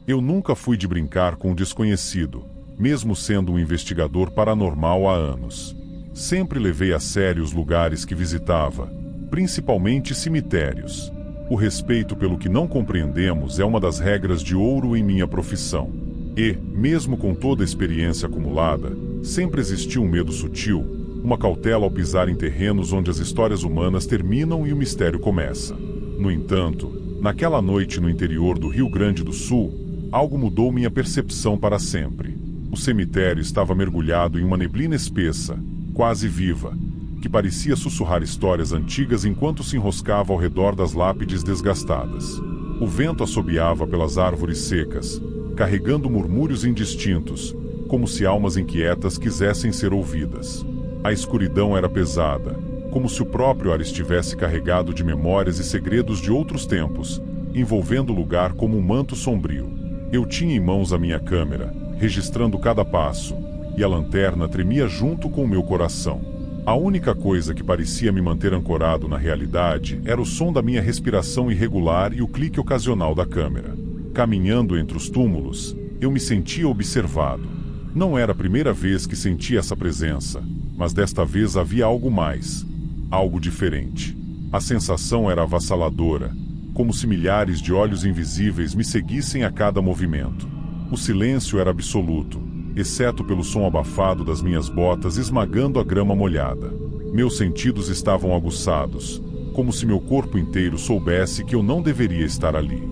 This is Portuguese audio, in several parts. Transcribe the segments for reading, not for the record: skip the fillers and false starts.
Eu nunca fui de brincar com o desconhecido, mesmo sendo um investigador paranormal há anos. Sempre levei a sério os lugares que visitava, principalmente cemitérios. O respeito pelo que não compreendemos é uma das regras de ouro em minha profissão. E, mesmo com toda a experiência acumulada, sempre existiu um medo sutil, uma cautela ao pisar em terrenos onde as histórias humanas terminam e o mistério começa. No entanto, naquela noite no interior do Rio Grande do Sul, algo mudou minha percepção para sempre. O cemitério estava mergulhado em uma neblina espessa, quase viva, que parecia sussurrar histórias antigas enquanto se enroscava ao redor das lápides desgastadas. O vento assobiava pelas árvores secas, carregando murmúrios indistintos, como se almas inquietas quisessem ser ouvidas. A escuridão era pesada, como se o próprio ar estivesse carregado de memórias e segredos de outros tempos, envolvendo o lugar como um manto sombrio. Eu tinha em mãos a minha câmera, registrando cada passo, e a lanterna tremia junto com o meu coração. A única coisa que parecia me manter ancorado na realidade era o som da minha respiração irregular e o clique ocasional da câmera. Caminhando entre os túmulos, eu me sentia observado. Não era a primeira vez que sentia essa presença, mas desta vez havia algo mais, algo diferente. A sensação era avassaladora, como se milhares de olhos invisíveis me seguissem a cada movimento. O silêncio era absoluto, exceto pelo som abafado das minhas botas esmagando a grama molhada. Meus sentidos estavam aguçados, como se meu corpo inteiro soubesse que eu não deveria estar ali.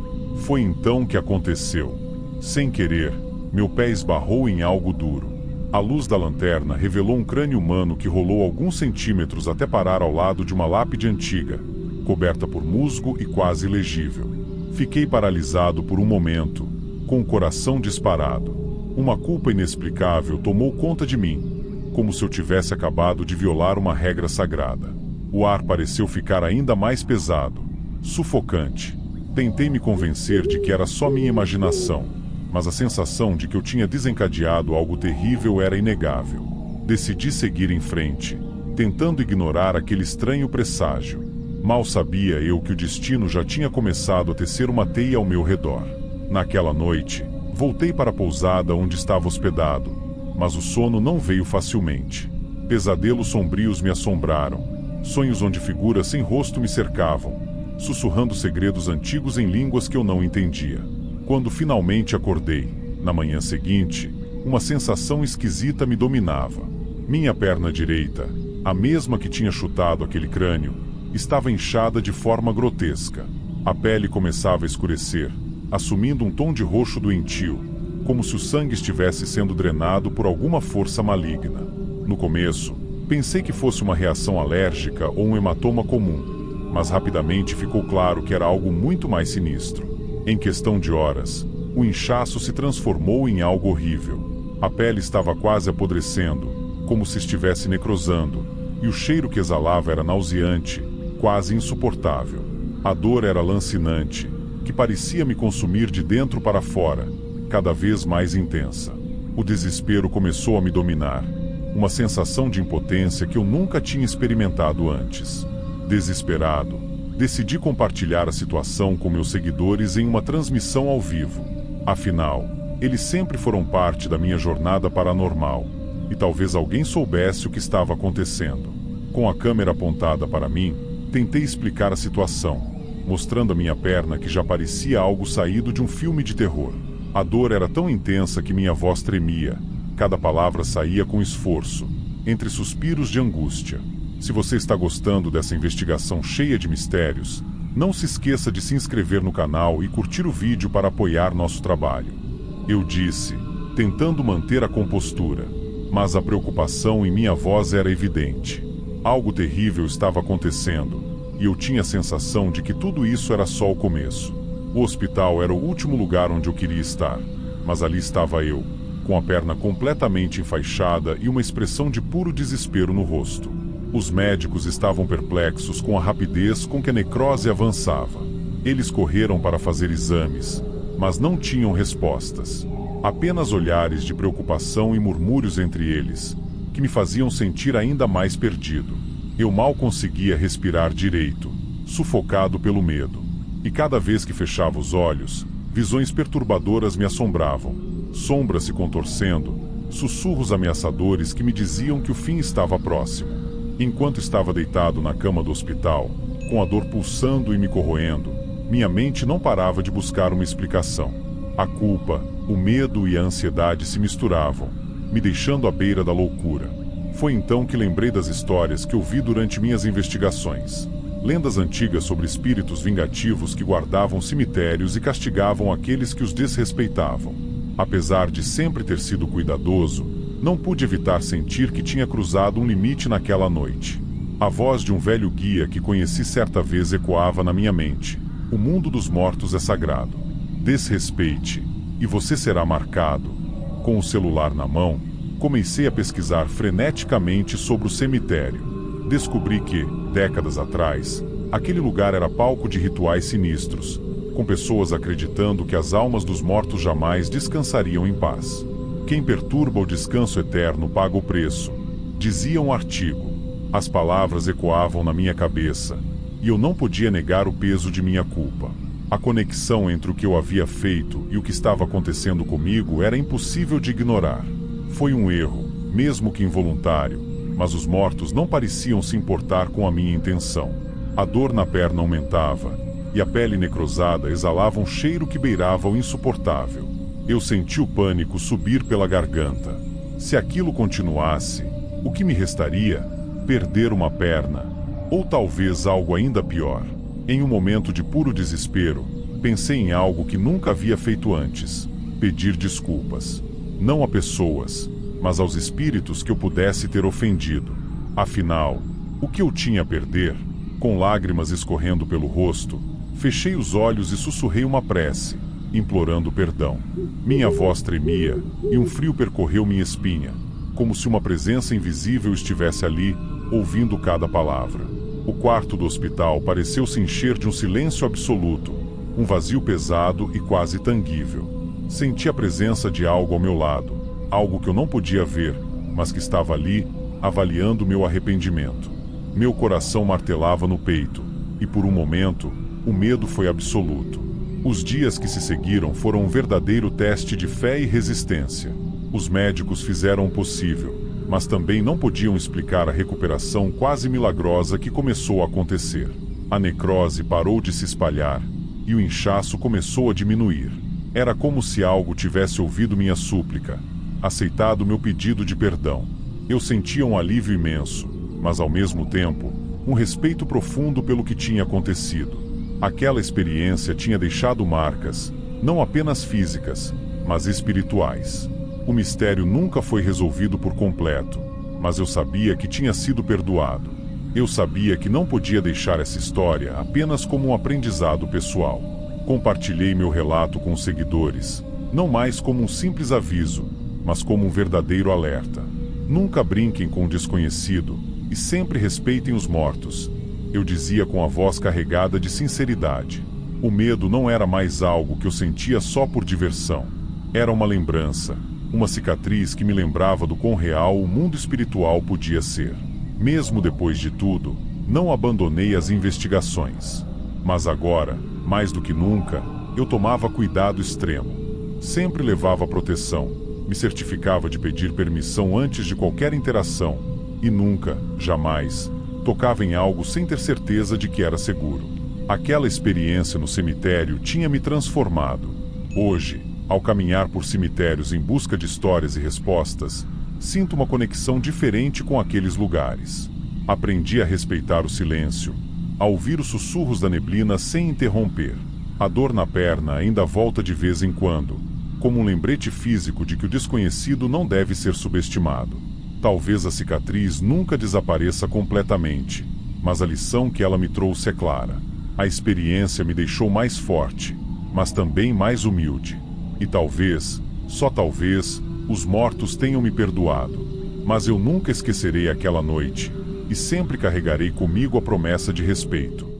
Foi então que aconteceu. Sem querer, meu pé esbarrou em algo duro. A luz da lanterna revelou um crânio humano que rolou alguns centímetros até parar ao lado de uma lápide antiga, coberta por musgo e quase ilegível. Fiquei paralisado por um momento, com o coração disparado. Uma culpa inexplicável tomou conta de mim, como se eu tivesse acabado de violar uma regra sagrada. O ar pareceu ficar ainda mais pesado, sufocante. Tentei me convencer de que era só minha imaginação, mas a sensação de que eu tinha desencadeado algo terrível era inegável. Decidi seguir em frente, tentando ignorar aquele estranho presságio. Mal sabia eu que o destino já tinha começado a tecer uma teia ao meu redor. Naquela noite, voltei para a pousada onde estava hospedado, mas o sono não veio facilmente. Pesadelos sombrios me assombraram, sonhos onde figuras sem rosto me cercavam, sussurrando segredos antigos em línguas que eu não entendia. Quando finalmente acordei, na manhã seguinte, uma sensação esquisita me dominava. Minha perna direita, a mesma que tinha chutado aquele crânio, estava inchada de forma grotesca. A pele começava a escurecer, assumindo um tom de roxo doentio, como se o sangue estivesse sendo drenado por alguma força maligna. No começo, pensei que fosse uma reação alérgica ou um hematoma comum, mas rapidamente ficou claro que era algo muito mais sinistro. Em questão de horas, o inchaço se transformou em algo horrível. A pele estava quase apodrecendo, como se estivesse necrosando, e o cheiro que exalava era nauseante, quase insuportável. A dor era lancinante, que parecia me consumir de dentro para fora, cada vez mais intensa. O desespero começou a me dominar, uma sensação de impotência que eu nunca tinha experimentado antes. Desesperado, decidi compartilhar a situação com meus seguidores em uma transmissão ao vivo. Afinal, eles sempre foram parte da minha jornada paranormal, e talvez alguém soubesse o que estava acontecendo. Com a câmera apontada para mim, tentei explicar a situação, mostrando a minha perna que já parecia algo saído de um filme de terror. A dor era tão intensa que minha voz tremia, cada palavra saía com esforço, entre suspiros de angústia. Se você está gostando dessa investigação cheia de mistérios, não se esqueça de se inscrever no canal e curtir o vídeo para apoiar nosso trabalho. Eu disse, tentando manter a compostura, mas a preocupação em minha voz era evidente. Algo terrível estava acontecendo, e eu tinha a sensação de que tudo isso era só o começo. O hospital era o último lugar onde eu queria estar, mas ali estava eu, com a perna completamente enfaixada e uma expressão de puro desespero no rosto. Os médicos estavam perplexos com a rapidez com que a necrose avançava. Eles correram para fazer exames, mas não tinham respostas. Apenas olhares de preocupação e murmúrios entre eles, que me faziam sentir ainda mais perdido. Eu mal conseguia respirar direito, sufocado pelo medo. E cada vez que fechava os olhos, Visões perturbadoras me assombravam, sombras se contorcendo, sussurros ameaçadores que me diziam que o fim estava próximo. Enquanto estava deitado na cama do hospital, com a dor pulsando e me corroendo, minha mente não parava de buscar uma explicação. A culpa, o medo e a ansiedade se misturavam, me deixando à beira da loucura. Foi então que lembrei das histórias que ouvi durante minhas investigações. Lendas antigas sobre espíritos vingativos que guardavam cemitérios e castigavam aqueles que os desrespeitavam. Apesar de sempre ter sido cuidadoso, não pude evitar sentir que tinha cruzado um limite naquela noite. A voz de um velho guia que conheci certa vez ecoava na minha mente: o mundo dos mortos é sagrado. Desrespeite, e você será marcado. Com o celular na mão, comecei a pesquisar freneticamente sobre o cemitério. Descobri que, décadas atrás, aquele lugar era palco de rituais sinistros, com pessoas acreditando que as almas dos mortos jamais descansariam em paz. Quem perturba o descanso eterno paga o preço, dizia um artigo. As palavras ecoavam na minha cabeça, e eu não podia negar o peso de minha culpa. A conexão entre o que eu havia feito e o que estava acontecendo comigo era impossível de ignorar. Foi um erro, mesmo que involuntário, mas os mortos não pareciam se importar com a minha intenção. A dor na perna aumentava, e a pele necrosada exalava um cheiro que beirava o insuportável. Eu senti o pânico subir pela garganta. Se aquilo continuasse, o que me restaria? Perder uma perna, ou talvez algo ainda pior. Em um momento de puro desespero, pensei em algo que nunca havia feito antes: pedir desculpas. Não a pessoas, mas aos espíritos que eu pudesse ter ofendido. Afinal, o que eu tinha a perder? Com lágrimas escorrendo pelo rosto, fechei os olhos e sussurrei uma prece, implorando perdão. Minha voz tremia, e um frio percorreu minha espinha, como se uma presença invisível estivesse ali, ouvindo cada palavra. O quarto do hospital pareceu se encher de um silêncio absoluto, um vazio pesado e quase tangível. Senti a presença de algo ao meu lado, algo que eu não podia ver, mas que estava ali, avaliando meu arrependimento. Meu coração martelava no peito, e por um momento, o medo foi absoluto. Os dias que se seguiram foram um verdadeiro teste de fé e resistência. Os médicos fizeram o possível, mas também não podiam explicar a recuperação quase milagrosa que começou a acontecer. A necrose parou de se espalhar, e o inchaço começou a diminuir. Era como se algo tivesse ouvido minha súplica, aceitado meu pedido de perdão. Eu sentia um alívio imenso, mas ao mesmo tempo, um respeito profundo pelo que tinha acontecido. Aquela experiência tinha deixado marcas, não apenas físicas, mas espirituais. O mistério nunca foi resolvido por completo, mas eu sabia que tinha sido perdoado. Eu sabia que não podia deixar essa história apenas como um aprendizado pessoal. Compartilhei meu relato com os seguidores, não mais como um simples aviso, mas como um verdadeiro alerta. Nunca brinquem com o desconhecido e sempre respeitem os mortos, eu dizia com a voz carregada de sinceridade. O medo não era mais algo que eu sentia só por diversão. Era uma lembrança, uma cicatriz que me lembrava do quão real o mundo espiritual podia ser. Mesmo depois de tudo, não abandonei as investigações. Mas agora, mais do que nunca, eu tomava cuidado extremo. Sempre levava proteção, me certificava de pedir permissão antes de qualquer interação, e nunca, jamais, tocava em algo sem ter certeza de que era seguro. Aquela experiência no cemitério tinha me transformado. Hoje, ao caminhar por cemitérios em busca de histórias e respostas, sinto uma conexão diferente com aqueles lugares. Aprendi a respeitar o silêncio, a ouvir os sussurros da neblina sem interromper. A dor na perna ainda volta de vez em quando, como um lembrete físico de que o desconhecido não deve ser subestimado. Talvez a cicatriz nunca desapareça completamente, mas a lição que ela me trouxe é clara. A experiência me deixou mais forte, mas também mais humilde. E talvez, só talvez, os mortos tenham me perdoado. Mas eu nunca esquecerei aquela noite, e sempre carregarei comigo a promessa de respeito.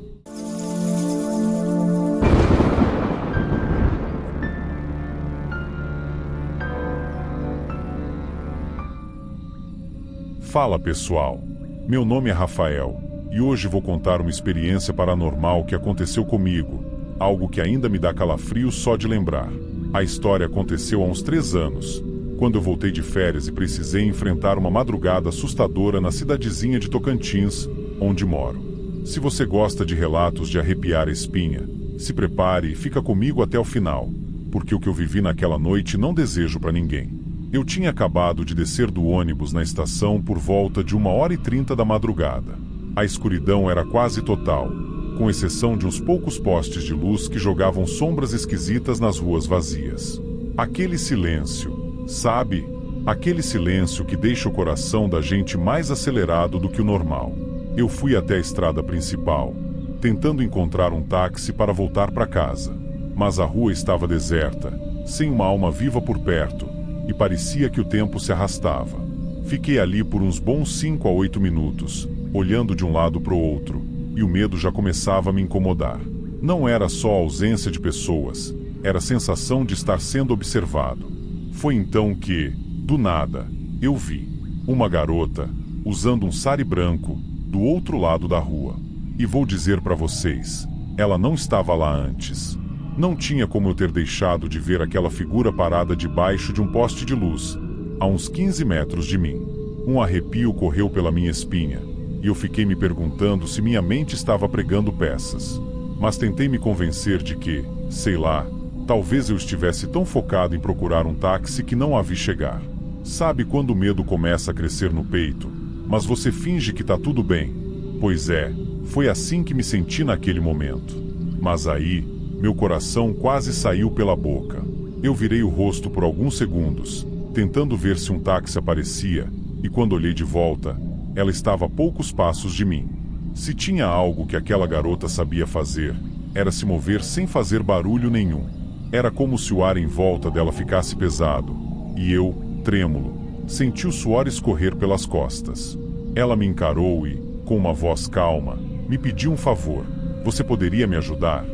Fala pessoal, meu nome é Rafael, e hoje vou contar uma experiência paranormal que aconteceu comigo, algo que ainda me dá calafrios só de lembrar. A história aconteceu há uns 3 anos, quando eu voltei de férias e precisei enfrentar uma madrugada assustadora na cidadezinha de Tocantins, onde moro. Se você gosta de relatos de arrepiar a espinha, se prepare e fica comigo até o final, porque o que eu vivi naquela noite não desejo para ninguém. Eu tinha acabado de descer do ônibus na estação por volta de 1h30 da madrugada. A escuridão era quase total, com exceção de uns poucos postes de luz que jogavam sombras esquisitas nas ruas vazias. Aquele silêncio, sabe? Aquele silêncio que deixa o coração da gente mais acelerado do que o normal. Eu fui até a estrada principal, tentando encontrar um táxi para voltar para casa. Mas a rua estava deserta, sem uma alma viva por perto, e parecia que o tempo se arrastava. Fiquei ali por uns bons 5 a 8 minutos, olhando de um lado para o outro, e o medo já começava a me incomodar. Não era só a ausência de pessoas, era a sensação de estar sendo observado. Foi então que, do nada, eu vi uma garota, usando um sari branco, do outro lado da rua. E vou dizer para vocês, ela não estava lá antes. Não tinha como eu ter deixado de ver aquela figura parada debaixo de um poste de luz, a uns 15 metros de mim. Um arrepio correu pela minha espinha, e eu fiquei me perguntando se minha mente estava pregando peças. Mas tentei me convencer de que, sei lá, talvez eu estivesse tão focado em procurar um táxi que não a vi chegar. Sabe quando o medo começa a crescer no peito, mas você finge que tá tudo bem? Pois é, foi assim que me senti naquele momento. Mas aí, meu coração quase saiu pela boca. Eu virei o rosto por alguns segundos, tentando ver se um táxi aparecia, e quando olhei de volta, ela estava a poucos passos de mim. Se tinha algo que aquela garota sabia fazer, era se mover sem fazer barulho nenhum. Era como se o ar em volta dela ficasse pesado, e eu, trêmulo, senti o suor escorrer pelas costas. Ela me encarou e, com uma voz calma, me pediu um favor. Você poderia me ajudar?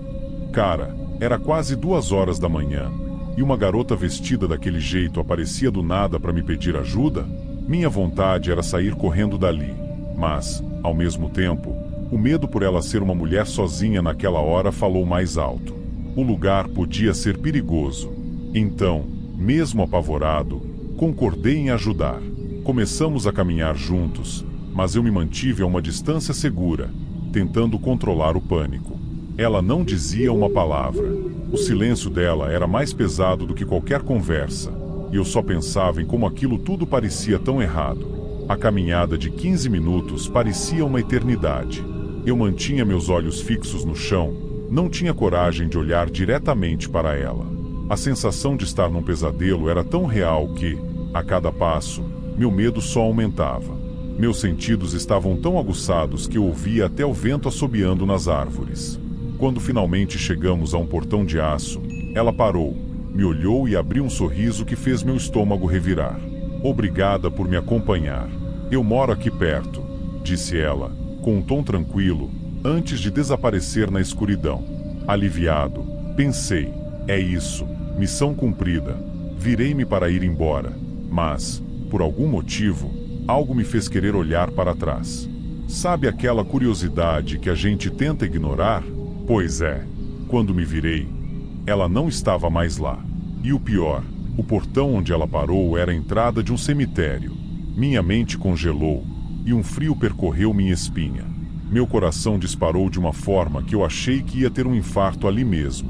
Cara, era quase 2 horas da manhã, e uma garota vestida daquele jeito aparecia do nada para me pedir ajuda? Minha vontade era sair correndo dali, mas, ao mesmo tempo, o medo por ela ser uma mulher sozinha naquela hora falou mais alto. O lugar podia ser perigoso. Então, mesmo apavorado, concordei em ajudar. Começamos a caminhar juntos, mas eu me mantive a uma distância segura, tentando controlar o pânico. Ela não dizia uma palavra. O silêncio dela era mais pesado do que qualquer conversa, e eu só pensava em como aquilo tudo parecia tão errado. A caminhada de 15 minutos parecia uma eternidade. Eu mantinha meus olhos fixos no chão, não tinha coragem de olhar diretamente para ela. A sensação de estar num pesadelo era tão real que, a cada passo, meu medo só aumentava. Meus sentidos estavam tão aguçados que eu ouvia até o vento assobiando nas árvores. Quando finalmente chegamos a um portão de aço, ela parou, me olhou e abriu um sorriso que fez meu estômago revirar. Obrigada por me acompanhar. Eu moro aqui perto, disse ela, com um tom tranquilo, antes de desaparecer na escuridão. Aliviado, pensei, é isso, missão cumprida. Virei-me para ir embora, mas, por algum motivo, algo me fez querer olhar para trás. Sabe aquela curiosidade que a gente tenta ignorar? Pois é, quando me virei, ela não estava mais lá. E o pior, o portão onde ela parou era a entrada de um cemitério. Minha mente congelou, e um frio percorreu minha espinha. Meu coração disparou de uma forma que eu achei que ia ter um infarto ali mesmo.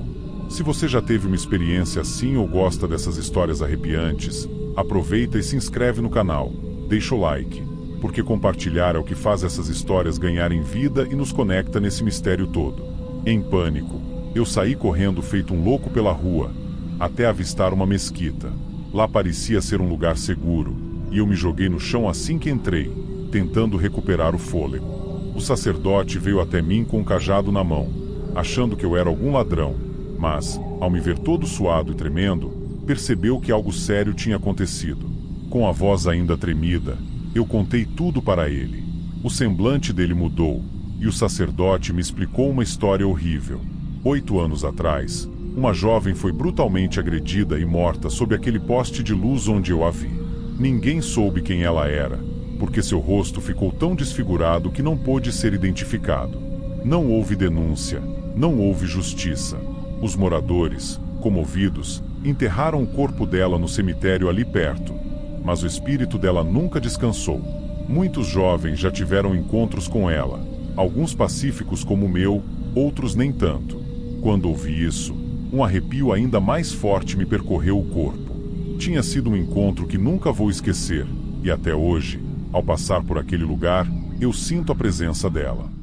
Se você já teve uma experiência assim ou gosta dessas histórias arrepiantes, aproveita e se inscreve no canal. Deixa o like, porque compartilhar é o que faz essas histórias ganharem vida e nos conecta nesse mistério todo. Em pânico, eu saí correndo feito um louco pela rua, até avistar uma mesquita. Lá parecia ser um lugar seguro, e eu me joguei no chão assim que entrei, tentando recuperar o fôlego. O sacerdote veio até mim com um cajado na mão, achando que eu era algum ladrão, mas, ao me ver todo suado e tremendo, percebeu que algo sério tinha acontecido. Com a voz ainda tremida, eu contei tudo para ele. O semblante dele mudou, e o sacerdote me explicou uma história horrível. 8 anos atrás, uma jovem foi brutalmente agredida e morta sob aquele poste de luz onde eu a vi. Ninguém soube quem ela era, porque seu rosto ficou tão desfigurado que não pôde ser identificado. Não houve denúncia, Não houve justiça. Os moradores, comovidos, enterraram o corpo dela no cemitério ali perto. Mas o espírito dela nunca descansou. Muitos jovens já tiveram encontros com ela, alguns pacíficos como o meu, outros nem tanto. Quando ouvi isso, um arrepio ainda mais forte me percorreu o corpo. Tinha sido um encontro que nunca vou esquecer, e até hoje, ao passar por aquele lugar, eu sinto a presença dela.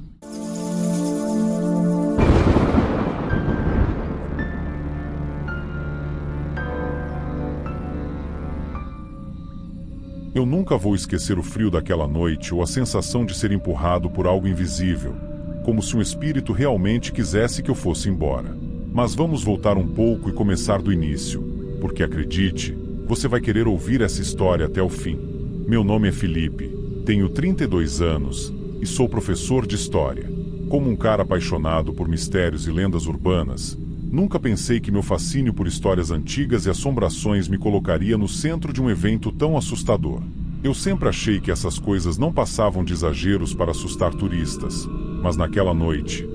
Eu nunca vou esquecer o frio daquela noite ou a sensação de ser empurrado por algo invisível, como se um espírito realmente quisesse que eu fosse embora. Mas vamos voltar um pouco e começar do início, porque acredite, você vai querer ouvir essa história até o fim. Meu nome é Felipe, tenho 32 anos e sou professor de história. Como um cara apaixonado por mistérios e lendas urbanas, nunca pensei que meu fascínio por histórias antigas e assombrações me colocaria no centro de um evento tão assustador. Eu sempre achei que essas coisas não passavam de exageros para assustar turistas, mas naquela noite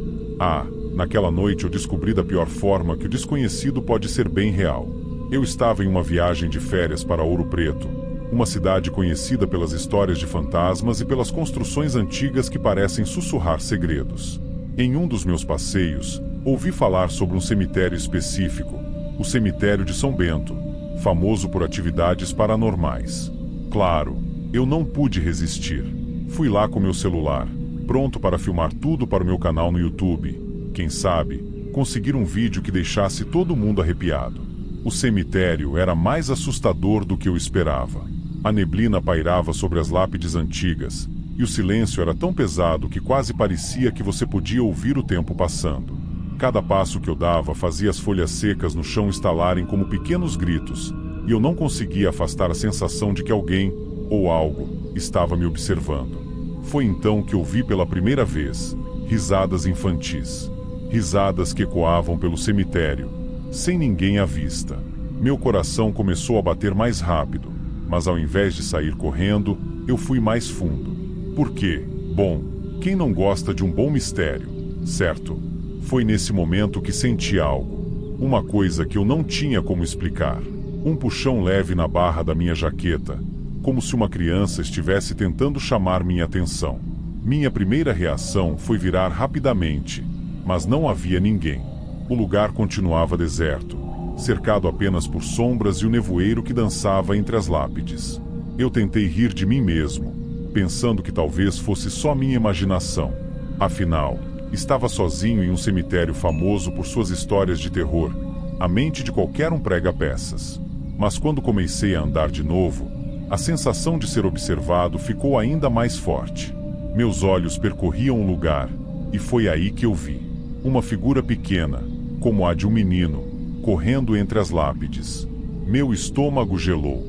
eu descobri da pior forma que o desconhecido pode ser bem real. Eu estava em uma viagem de férias para Ouro Preto, uma cidade conhecida pelas histórias de fantasmas e pelas construções antigas que parecem sussurrar segredos. Em um dos meus passeios, ouvi falar sobre um cemitério específico, o cemitério de São Bento, famoso por atividades paranormais. Claro, eu não pude resistir. Fui lá com meu celular, pronto para filmar tudo para o meu canal no YouTube. Quem sabe, conseguir um vídeo que deixasse todo mundo arrepiado. O cemitério era mais assustador do que eu esperava. A neblina pairava sobre as lápides antigas, e o silêncio era tão pesado que quase parecia que você podia ouvir o tempo passando. Cada passo que eu dava fazia as folhas secas no chão estalarem como pequenos gritos, e eu não conseguia afastar a sensação de que alguém, ou algo, estava me observando. Foi então que eu vi pela primeira vez risadas infantis. Risadas que ecoavam pelo cemitério, sem ninguém à vista. Meu coração começou a bater mais rápido, mas ao invés de sair correndo, eu fui mais fundo. Por quê? Bom, quem não gosta de um bom mistério, certo? Foi nesse momento que senti algo. Uma coisa que eu não tinha como explicar. Um puxão leve na barra da minha jaqueta, como se uma criança estivesse tentando chamar minha atenção. Minha primeira reação foi virar rapidamente, mas não havia ninguém. O lugar continuava deserto, cercado apenas por sombras e o nevoeiro que dançava entre as lápides. Eu tentei rir de mim mesmo, pensando que talvez fosse só minha imaginação. Afinal, estava sozinho em um cemitério famoso por suas histórias de terror. A mente de qualquer um prega peças. Mas quando comecei a andar de novo, a sensação de ser observado ficou ainda mais forte. Meus olhos percorriam o lugar, e foi aí que eu vi uma figura pequena, como a de um menino, correndo entre as lápides. Meu estômago gelou.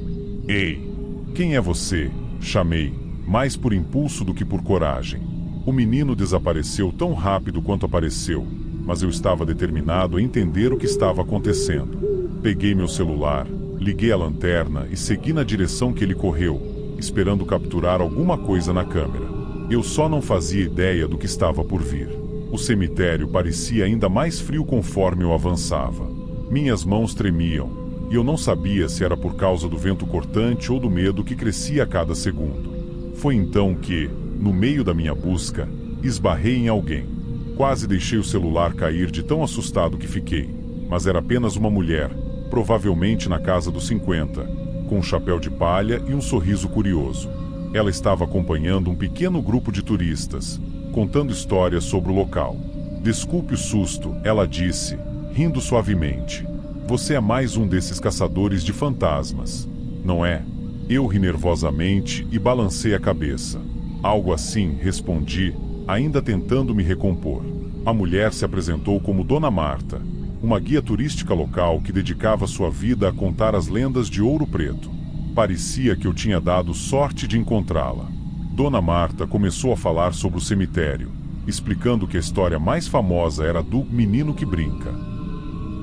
Ei, quem é você? Chamei, mais por impulso do que por coragem. O menino desapareceu tão rápido quanto apareceu, mas eu estava determinado a entender o que estava acontecendo. Peguei meu celular, liguei a lanterna e segui na direção que ele correu, esperando capturar alguma coisa na câmera. Eu só não fazia ideia do que estava por vir. O cemitério parecia ainda mais frio conforme eu avançava. Minhas mãos tremiam, e eu não sabia se era por causa do vento cortante ou do medo que crescia a cada segundo. Foi então que, no meio da minha busca, esbarrei em alguém. Quase deixei o celular cair de tão assustado que fiquei, mas era apenas uma mulher, provavelmente na casa dos 50, com um chapéu de palha e um sorriso curioso. Ela estava acompanhando um pequeno grupo de turistas, contando histórias sobre o local. Desculpe o susto, ela disse, rindo suavemente. Você é mais um desses caçadores de fantasmas, não é? Eu ri nervosamente e balancei a cabeça. Algo assim, respondi, ainda tentando me recompor. A mulher se apresentou como Dona Marta, uma guia turística local que dedicava sua vida a contar as lendas de Ouro Preto. Parecia que eu tinha dado sorte de encontrá-la. Dona Marta começou a falar sobre o cemitério, explicando que a história mais famosa era do menino que brinca.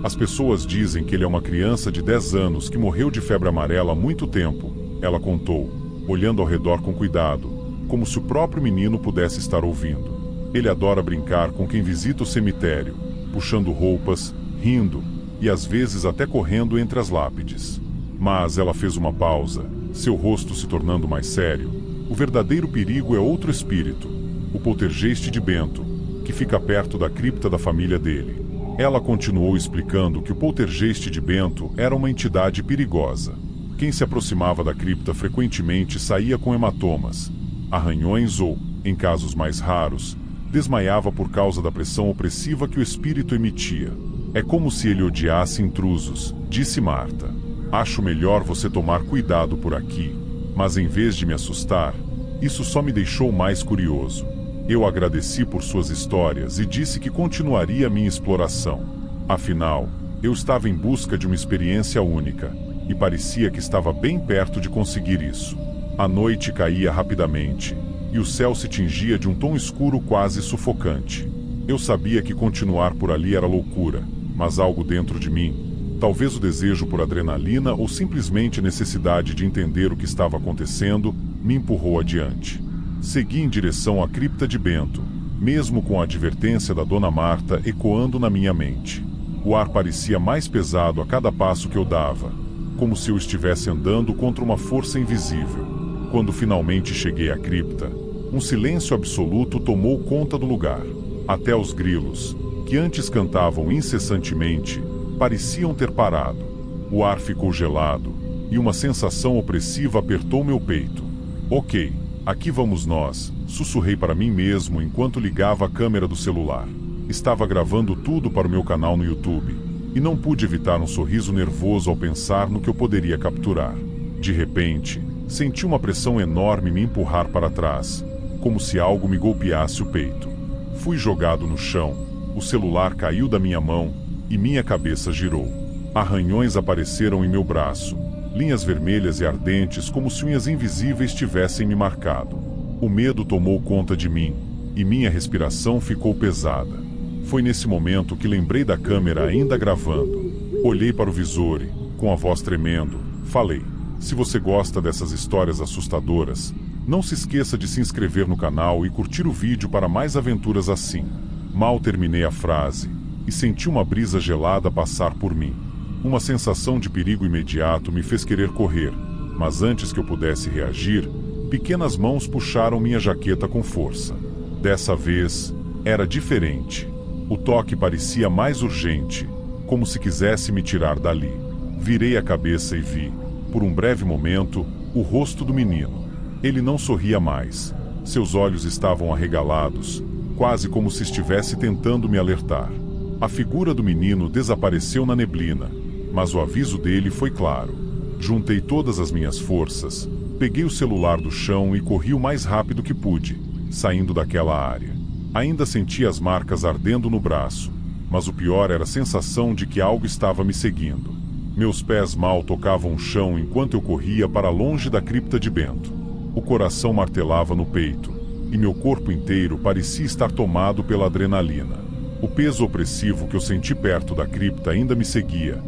As pessoas dizem que ele é uma criança de 10 anos que morreu de febre amarela há muito tempo, ela contou, olhando ao redor com cuidado, como se o próprio menino pudesse estar ouvindo. Ele adora brincar com quem visita o cemitério, puxando roupas, rindo, e às vezes até correndo entre as lápides. Mas ela fez uma pausa, seu rosto se tornando mais sério. O verdadeiro perigo é outro espírito, o poltergeist de Bento, que fica perto da cripta da família dele. Ela continuou explicando que o poltergeist de Bento era uma entidade perigosa. Quem se aproximava da cripta frequentemente saía com hematomas, arranhões ou, em casos mais raros, desmaiava por causa da pressão opressiva que o espírito emitia. É como se ele odiasse intrusos, disse Marta. Acho melhor você tomar cuidado por aqui. Mas em vez de me assustar, isso só me deixou mais curioso. Eu agradeci por suas histórias e disse que continuaria minha exploração. Afinal, eu estava em busca de uma experiência única, e parecia que estava bem perto de conseguir isso. A noite caía rapidamente, e o céu se tingia de um tom escuro quase sufocante. Eu sabia que continuar por ali era loucura, mas algo dentro de mim, talvez o desejo por adrenalina ou simplesmente a necessidade de entender o que estava acontecendo, me empurrou adiante. Segui em direção à cripta de Bento, mesmo com a advertência da Dona Marta ecoando na minha mente. O ar parecia mais pesado a cada passo que eu dava, como se eu estivesse andando contra uma força invisível. Quando finalmente cheguei à cripta, um silêncio absoluto tomou conta do lugar. Até os grilos, que antes cantavam incessantemente, pareciam ter parado. O ar ficou gelado, e uma sensação opressiva apertou meu peito. Ok, aqui vamos nós, sussurrei para mim mesmo enquanto ligava a câmera do celular. Estava gravando tudo para o meu canal no YouTube, e não pude evitar um sorriso nervoso ao pensar no que eu poderia capturar. De repente, senti uma pressão enorme me empurrar para trás, como se algo me golpeasse o peito. Fui jogado no chão, o celular caiu da minha mão e minha cabeça girou. Arranhões apareceram em meu braço, linhas vermelhas e ardentes como se unhas invisíveis tivessem me marcado. O medo tomou conta de mim, e minha respiração ficou pesada. Foi nesse momento que lembrei da câmera ainda gravando. Olhei para o visor e, com a voz tremendo, falei: se você gosta dessas histórias assustadoras, não se esqueça de se inscrever no canal e curtir o vídeo para mais aventuras assim. Mal terminei a frase, e senti uma brisa gelada passar por mim. Uma sensação de perigo imediato me fez querer correr, mas antes que eu pudesse reagir, pequenas mãos puxaram minha jaqueta com força. Dessa vez, era diferente. O toque parecia mais urgente, como se quisesse me tirar dali. Virei a cabeça e vi, por um breve momento, o rosto do menino. Ele não sorria mais. Seus olhos estavam arregalados, quase como se estivesse tentando me alertar. A figura do menino desapareceu na neblina, mas o aviso dele foi claro. Juntei todas as minhas forças, peguei o celular do chão e corri o mais rápido que pude, saindo daquela área. Ainda sentia as marcas ardendo no braço, mas o pior era a sensação de que algo estava me seguindo. Meus pés mal tocavam o chão enquanto eu corria para longe da cripta de Bento. O coração martelava no peito, e meu corpo inteiro parecia estar tomado pela adrenalina. O peso opressivo que eu senti perto da cripta ainda me seguia,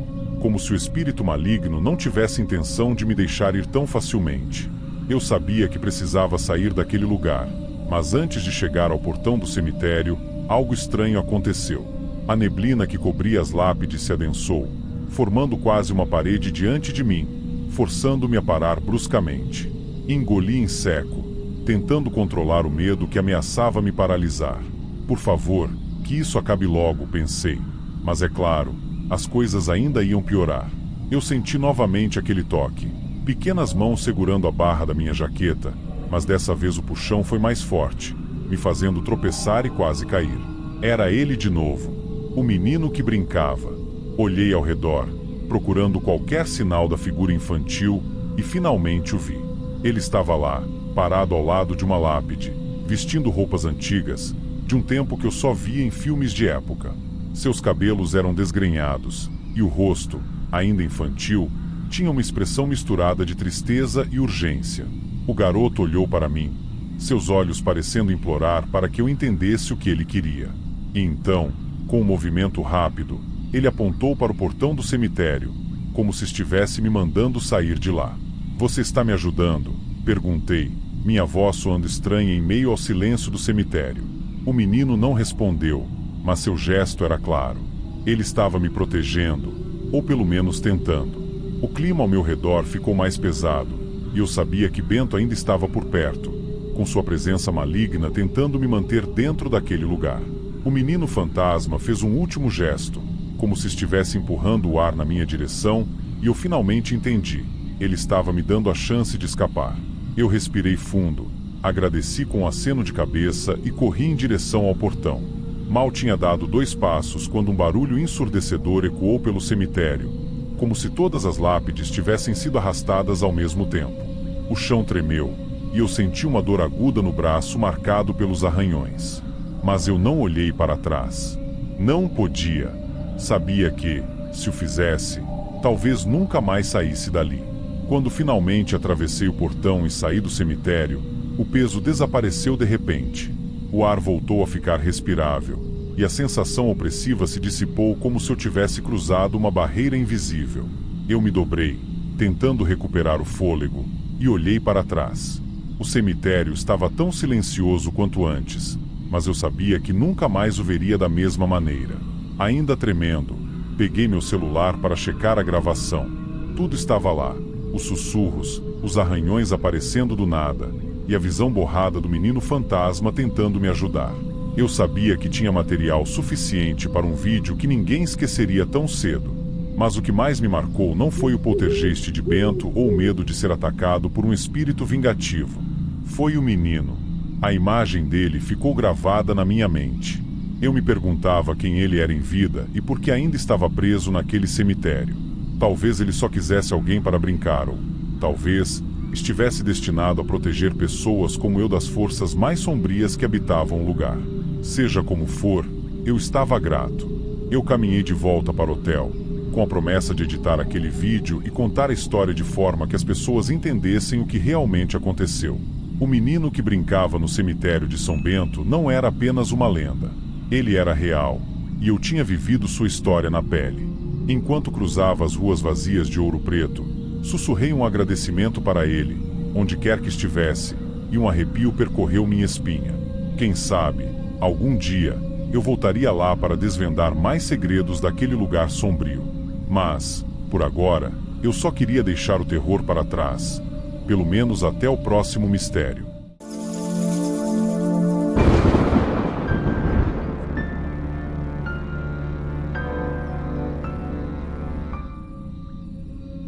como se o espírito maligno não tivesse intenção de me deixar ir tão facilmente. Eu sabia que precisava sair daquele lugar, mas antes de chegar ao portão do cemitério, algo estranho aconteceu. A neblina que cobria as lápides se adensou, formando quase uma parede diante de mim, forçando-me a parar bruscamente. Engoli em seco, tentando controlar o medo que ameaçava me paralisar. Por favor, que isso acabe logo, pensei. Mas é claro, as coisas ainda iam piorar. Eu senti novamente aquele toque, pequenas mãos segurando a barra da minha jaqueta, mas dessa vez o puxão foi mais forte, me fazendo tropeçar e quase cair. Era ele de novo, o menino que brincava. Olhei ao redor, procurando qualquer sinal da figura infantil, e finalmente o vi. Ele estava lá, parado ao lado de uma lápide, vestindo roupas antigas, de um tempo que eu só via em filmes de época. Seus cabelos eram desgrenhados, e o rosto, ainda infantil, tinha uma expressão misturada de tristeza e urgência. O garoto olhou para mim, seus olhos parecendo implorar para que eu entendesse o que ele queria. E então, com um movimento rápido, ele apontou para o portão do cemitério, como se estivesse me mandando sair de lá. Você está me ajudando? Perguntei, minha voz soando estranha em meio ao silêncio do cemitério. O menino não respondeu, mas seu gesto era claro. Ele estava me protegendo, ou pelo menos tentando. O clima ao meu redor ficou mais pesado, e eu sabia que Bento ainda estava por perto, com sua presença maligna tentando me manter dentro daquele lugar. O menino fantasma fez um último gesto, como se estivesse empurrando o ar na minha direção, e eu finalmente entendi. Ele estava me dando a chance de escapar. Eu respirei fundo, agradeci com um aceno de cabeça e corri em direção ao portão. Mal tinha dado 2 passos quando um barulho ensurdecedor ecoou pelo cemitério, como se todas as lápides tivessem sido arrastadas ao mesmo tempo. O chão tremeu, e eu senti uma dor aguda no braço marcado pelos arranhões. Mas eu não olhei para trás. Não podia. Sabia que, se o fizesse, talvez nunca mais saísse dali. Quando finalmente atravessei o portão e saí do cemitério, o peso desapareceu de repente. O ar voltou a ficar respirável, e a sensação opressiva se dissipou como se eu tivesse cruzado uma barreira invisível. Eu me dobrei, tentando recuperar o fôlego, e olhei para trás. O cemitério estava tão silencioso quanto antes, mas eu sabia que nunca mais o veria da mesma maneira. Ainda tremendo, peguei meu celular para checar a gravação. Tudo estava lá. Os sussurros, os arranhões aparecendo do nada, e a visão borrada do menino fantasma tentando me ajudar. Eu sabia que tinha material suficiente para um vídeo que ninguém esqueceria tão cedo. Mas o que mais me marcou não foi o poltergeist de Bento ou o medo de ser atacado por um espírito vingativo. Foi o menino. A imagem dele ficou gravada na minha mente. Eu me perguntava quem ele era em vida e por que ainda estava preso naquele cemitério. Talvez ele só quisesse alguém para brincar, ou talvez estivesse destinado a proteger pessoas como eu das forças mais sombrias que habitavam o lugar. Seja como for, eu estava grato. Eu caminhei de volta para o hotel, com a promessa de editar aquele vídeo e contar a história de forma que as pessoas entendessem o que realmente aconteceu. O menino que brincava no cemitério de São Bento não era apenas uma lenda. Ele era real, e eu tinha vivido sua história na pele. Enquanto cruzava as ruas vazias de Ouro Preto, sussurrei um agradecimento para ele, onde quer que estivesse, e um arrepio percorreu minha espinha. Quem sabe, algum dia, eu voltaria lá para desvendar mais segredos daquele lugar sombrio. Mas, por agora, eu só queria deixar o terror para trás, pelo menos até o próximo mistério.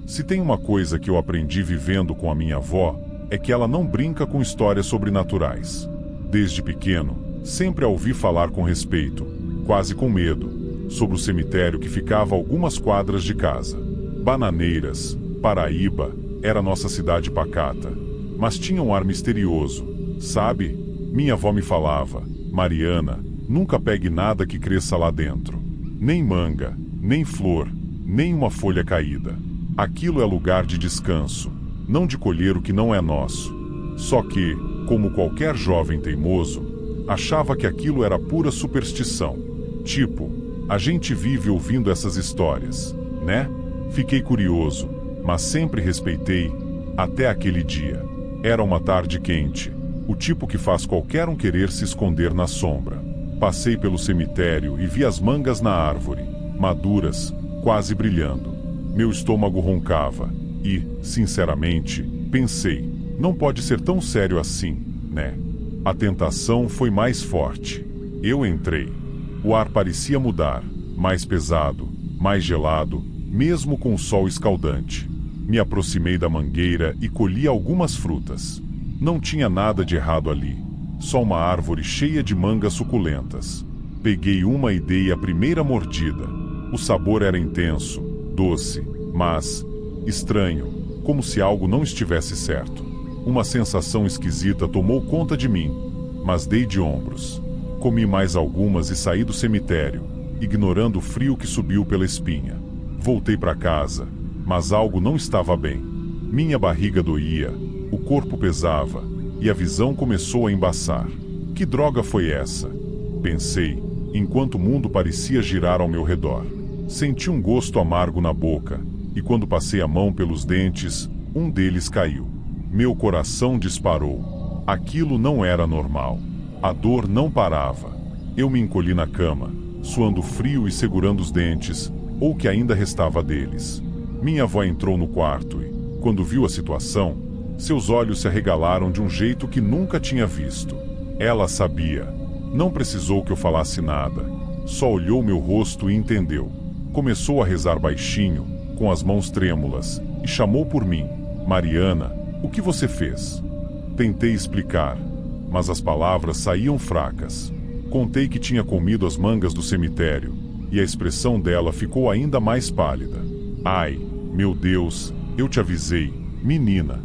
Se tem uma coisa que eu aprendi vivendo com a minha avó, é que ela não brinca com histórias sobrenaturais. Desde pequeno, sempre a ouvi falar com respeito, quase com medo, sobre o cemitério que ficava a algumas quadras de casa. Bananeiras, Paraíba, era nossa cidade pacata, mas tinha um ar misterioso, sabe? Minha avó me falava: Mariana, nunca pegue nada que cresça lá dentro. Nem manga, nem flor, nem uma folha caída. Aquilo é lugar de descanso, não de colher o que não é nosso. Só que, como qualquer jovem teimoso, achava que aquilo era pura superstição. Tipo, a gente vive ouvindo essas histórias, né? Fiquei curioso, mas sempre respeitei, até aquele dia. Era uma tarde quente, o tipo que faz qualquer um querer se esconder na sombra. Passei pelo cemitério e vi as mangas na árvore, maduras, quase brilhando. Meu estômago roncava e, sinceramente, pensei, não pode ser tão sério assim, né? A tentação foi mais forte. Eu entrei. O ar parecia mudar, mais pesado, mais gelado, mesmo com o sol escaldante. Me aproximei da mangueira e colhi algumas frutas. Não tinha nada de errado ali, só uma árvore cheia de mangas suculentas. Peguei uma e dei a primeira mordida. O sabor era intenso, doce, mas estranho, como se algo não estivesse certo. Uma sensação esquisita tomou conta de mim, mas dei de ombros. Comi mais algumas e saí do cemitério, ignorando o frio que subiu pela espinha. Voltei para casa, mas algo não estava bem. Minha barriga doía, o corpo pesava, e a visão começou a embaçar. Que droga foi essa? Pensei, enquanto o mundo parecia girar ao meu redor. Senti um gosto amargo na boca, e quando passei a mão pelos dentes, um deles caiu. Meu coração disparou. Aquilo não era normal. A dor não parava. Eu me encolhi na cama, suando frio e segurando os dentes, ou o que ainda restava deles. Minha avó entrou no quarto e, quando viu a situação, seus olhos se arregalaram de um jeito que nunca tinha visto. Ela sabia. Não precisou que eu falasse nada. Só olhou meu rosto e entendeu. Começou a rezar baixinho, com as mãos trêmulas, e chamou por mim. Mariana, o que você fez? Tentei explicar, mas as palavras saíam fracas. Contei que tinha comido as mangas do cemitério, e a expressão dela ficou ainda mais pálida. Ai, meu Deus, eu te avisei, menina.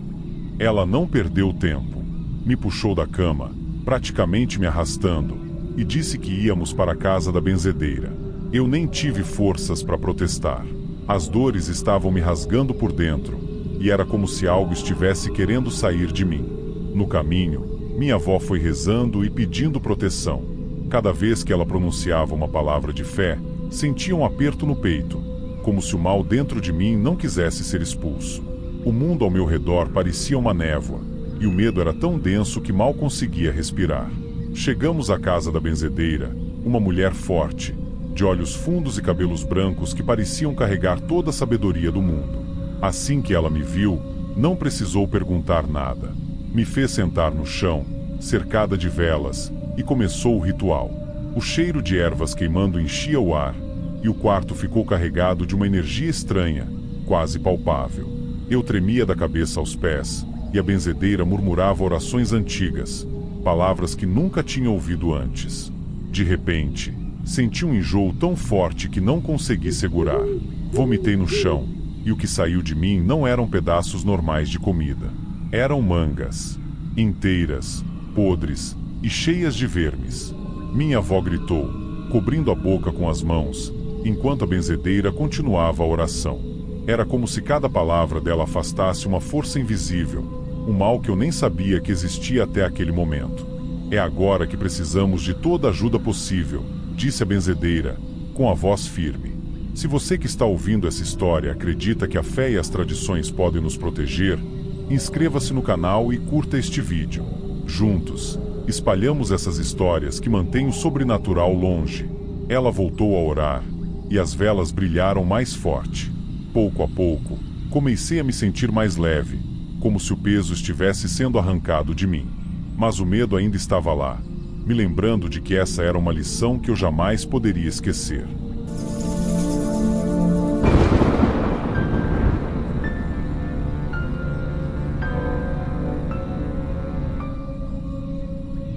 Ela não perdeu tempo. Me puxou da cama, praticamente me arrastando, e disse que íamos para a casa da benzedeira. Eu nem tive forças para protestar. As dores estavam me rasgando por dentro, e era como se algo estivesse querendo sair de mim. No caminho, minha avó foi rezando e pedindo proteção. Cada vez que ela pronunciava uma palavra de fé, sentia um aperto no peito, como se o mal dentro de mim não quisesse ser expulso. O mundo ao meu redor parecia uma névoa, e o medo era tão denso que mal conseguia respirar. Chegamos à casa da benzedeira, uma mulher forte, de olhos fundos e cabelos brancos que pareciam carregar toda a sabedoria do mundo. Assim que ela me viu, não precisou perguntar nada. Me fez sentar no chão, cercada de velas, e começou o ritual. O cheiro de ervas queimando enchia o ar, e o quarto ficou carregado de uma energia estranha, quase palpável. Eu tremia da cabeça aos pés, e a benzedeira murmurava orações antigas, palavras que nunca tinha ouvido antes. De repente, senti um enjoo tão forte que não consegui segurar. Vomitei no chão, e o que saiu de mim não eram pedaços normais de comida. Eram mangas, inteiras, podres e cheias de vermes. Minha avó gritou, cobrindo a boca com as mãos, enquanto a benzedeira continuava a oração. Era como se cada palavra dela afastasse uma força invisível, um mal que eu nem sabia que existia até aquele momento. É agora que precisamos de toda a ajuda possível, disse a benzedeira, com a voz firme. Se você que está ouvindo essa história acredita que a fé e as tradições podem nos proteger, inscreva-se no canal e curta este vídeo. Juntos, espalhamos essas histórias que mantêm o sobrenatural longe. Ela voltou a orar, e as velas brilharam mais forte. Pouco a pouco, comecei a me sentir mais leve, como se o peso estivesse sendo arrancado de mim. Mas o medo ainda estava lá, me lembrando de que essa era uma lição que eu jamais poderia esquecer.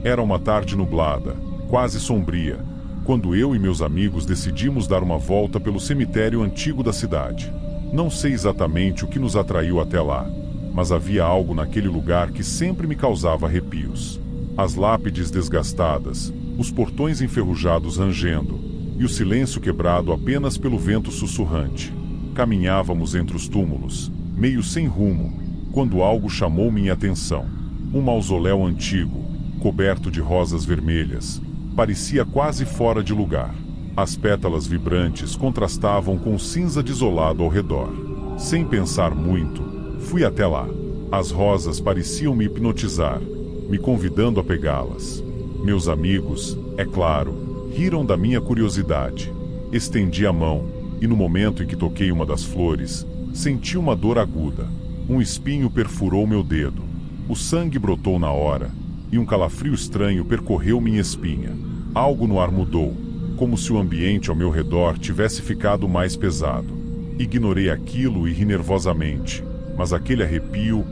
Era uma tarde nublada, quase sombria, quando eu e meus amigos decidimos dar uma volta pelo cemitério antigo da cidade. Não sei exatamente o que nos atraiu até lá, mas havia algo naquele lugar que sempre me causava arrepios. As lápides desgastadas, os portões enferrujados rangendo, e o silêncio quebrado apenas pelo vento sussurrante. Caminhávamos entre os túmulos, meio sem rumo, quando algo chamou minha atenção. Um mausoléu antigo, coberto de rosas vermelhas, parecia quase fora de lugar. As pétalas vibrantes contrastavam com o cinza desolado ao redor. Sem pensar muito, fui até lá. As rosas pareciam me hipnotizar, me convidando a pegá-las. Meus amigos, é claro, riram da minha curiosidade. Estendi a mão, e no momento em que toquei uma das flores, senti uma dor aguda. Um espinho perfurou meu dedo. O sangue brotou na hora, e um calafrio estranho percorreu minha espinha. Algo no ar mudou, como se o ambiente ao meu redor tivesse ficado mais pesado. Ignorei aquilo e ri nervosamente, mas aquele arrepio,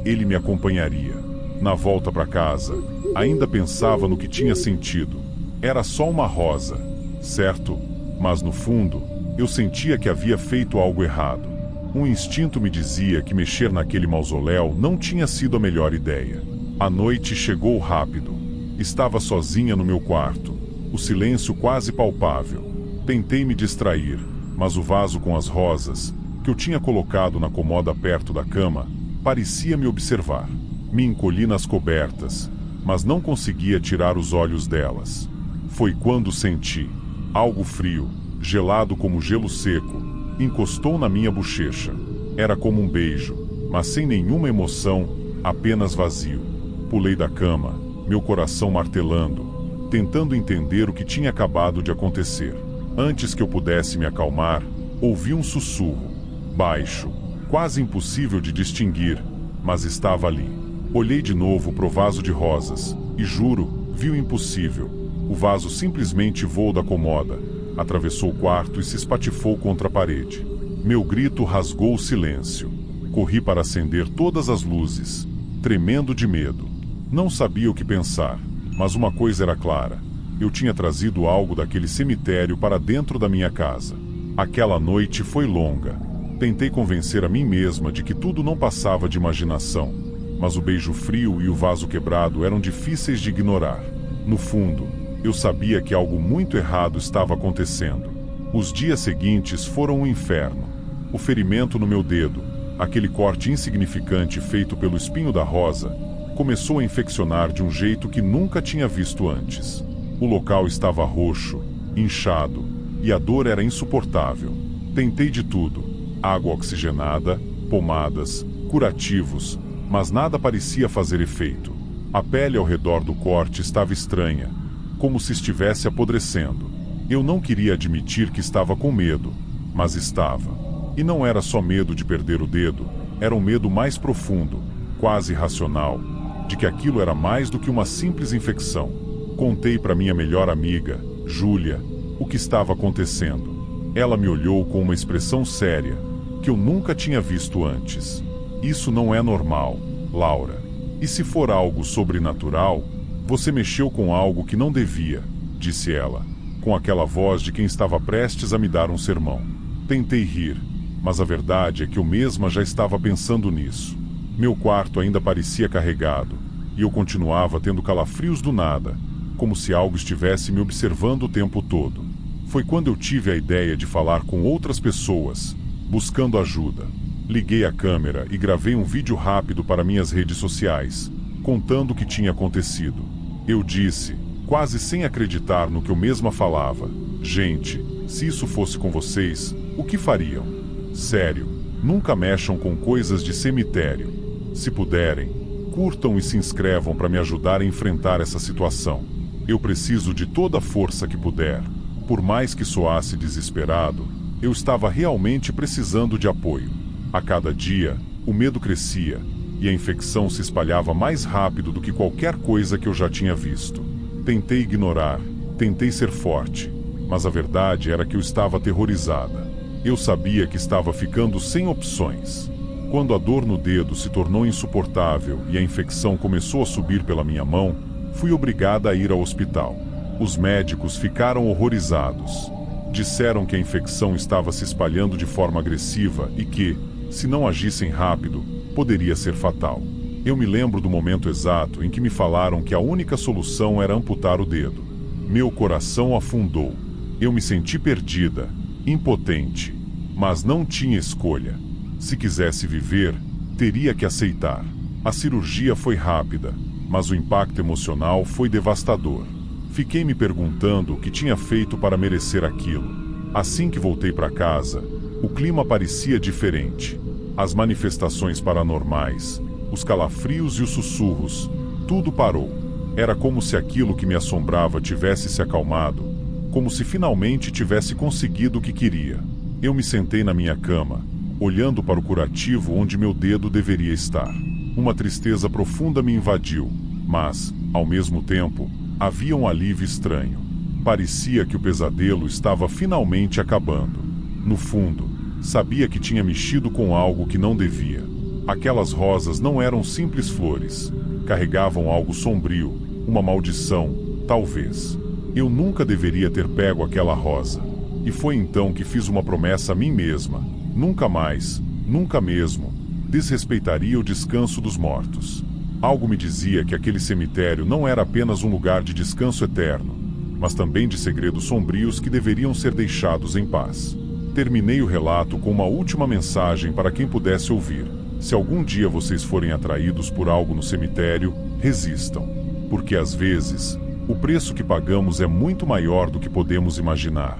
ele me acompanharia. Na volta para casa, ainda pensava no que tinha sentido. Era só uma rosa, certo? Mas no fundo, eu sentia que havia feito algo errado. Um instinto me dizia que mexer naquele mausoléu não tinha sido a melhor ideia. A noite chegou rápido. Estava sozinha no meu quarto, o silêncio quase palpável. Tentei me distrair, mas o vaso com as rosas, que eu tinha colocado na comoda perto da cama, parecia me observar. Me encolhi nas cobertas, mas não conseguia tirar os olhos delas. Foi quando senti algo frio, gelado como gelo seco, encostou na minha bochecha. Era como um beijo, mas sem nenhuma emoção, apenas vazio. Pulei da cama, meu coração martelando. tentando entender o que tinha acabado de acontecer. Antes que eu pudesse me acalmar, ouvi um sussurro, baixo, quase impossível de distinguir, mas estava ali. Olhei de novo para o vaso de rosas, e juro, vi o impossível. O vaso simplesmente voou da comoda, atravessou o quarto e se espatifou contra a parede. Meu grito rasgou o silêncio. Corri para acender todas as luzes, tremendo de medo. Não sabia o que pensar, mas uma coisa era clara. Eu tinha trazido algo daquele cemitério para dentro da minha casa. Aquela noite foi longa. Tentei convencer a mim mesma de que tudo não passava de imaginação, mas o beijo frio e o vaso quebrado eram difíceis de ignorar. No fundo, eu sabia que algo muito errado estava acontecendo. Os dias seguintes foram um inferno. O ferimento no meu dedo, aquele corte insignificante feito pelo espinho da rosa, começou a infeccionar de um jeito que nunca tinha visto antes. O local estava roxo, inchado, e a dor era insuportável. Tentei de tudo: água oxigenada, pomadas, curativos, mas nada parecia fazer efeito. A pele ao redor do corte estava estranha, como se estivesse apodrecendo. Eu não queria admitir que estava com medo, mas estava. E não era só medo de perder o dedo, era um medo mais profundo, quase irracional, de que aquilo era mais do que uma simples infecção. Contei para minha melhor amiga, Júlia, o que estava acontecendo. Ela me olhou com uma expressão séria, que eu nunca tinha visto antes. Isso não é normal, Laura. E se for algo sobrenatural, você mexeu com algo que não devia, disse ela, com aquela voz de quem estava prestes a me dar um sermão. Tentei rir, mas a verdade é que eu mesma já estava pensando nisso. Meu quarto ainda parecia carregado, e eu continuava tendo calafrios do nada, como se algo estivesse me observando o tempo todo. Foi quando eu tive a ideia de falar com outras pessoas, buscando ajuda. Liguei a câmera e gravei um vídeo rápido para minhas redes sociais, contando o que tinha acontecido. Eu disse, quase sem acreditar no que eu mesma falava: gente, se isso fosse com vocês, o que fariam? Sério, nunca mexam com coisas de cemitério. Se puderem, curtam e se inscrevam para me ajudar a enfrentar essa situação. Eu preciso de toda a força que puder. Por mais que soasse desesperado, eu estava realmente precisando de apoio. A cada dia, o medo crescia, e a infecção se espalhava mais rápido do que qualquer coisa que eu já tinha visto. Tentei ignorar, tentei ser forte, mas a verdade era que eu estava aterrorizada. Eu sabia que estava ficando sem opções. Quando a dor no dedo se tornou insuportável e a infecção começou a subir pela minha mão, fui obrigada a ir ao hospital. Os médicos ficaram horrorizados. Disseram que a infecção estava se espalhando de forma agressiva e que, se não agissem rápido, poderia ser fatal. Eu me lembro do momento exato em que me falaram que a única solução era amputar o dedo. Meu coração afundou. Eu me senti perdida, impotente, mas não tinha escolha. Se quisesse viver, teria que aceitar. A cirurgia foi rápida, mas o impacto emocional foi devastador. Fiquei me perguntando o que tinha feito para merecer aquilo. Assim que voltei para casa, o clima parecia diferente. As manifestações paranormais, os calafrios e os sussurros, tudo parou. Era como se aquilo que me assombrava tivesse se acalmado, como se finalmente tivesse conseguido o que queria. Eu me sentei na minha cama, olhando para o curativo onde meu dedo deveria estar. Uma tristeza profunda me invadiu, mas, ao mesmo tempo, havia um alívio estranho. Parecia que o pesadelo estava finalmente acabando. No fundo, sabia que tinha mexido com algo que não devia. Aquelas rosas não eram simples flores. Carregavam algo sombrio, uma maldição, talvez. Eu nunca deveria ter pego aquela rosa. E foi então que fiz uma promessa a mim mesma. Nunca mais, nunca mesmo, desrespeitaria o descanso dos mortos. Algo me dizia que aquele cemitério não era apenas um lugar de descanso eterno, mas também de segredos sombrios que deveriam ser deixados em paz. Terminei o relato com uma última mensagem para quem pudesse ouvir. Se algum dia vocês forem atraídos por algo no cemitério, resistam. Porque às vezes, o preço que pagamos é muito maior do que podemos imaginar.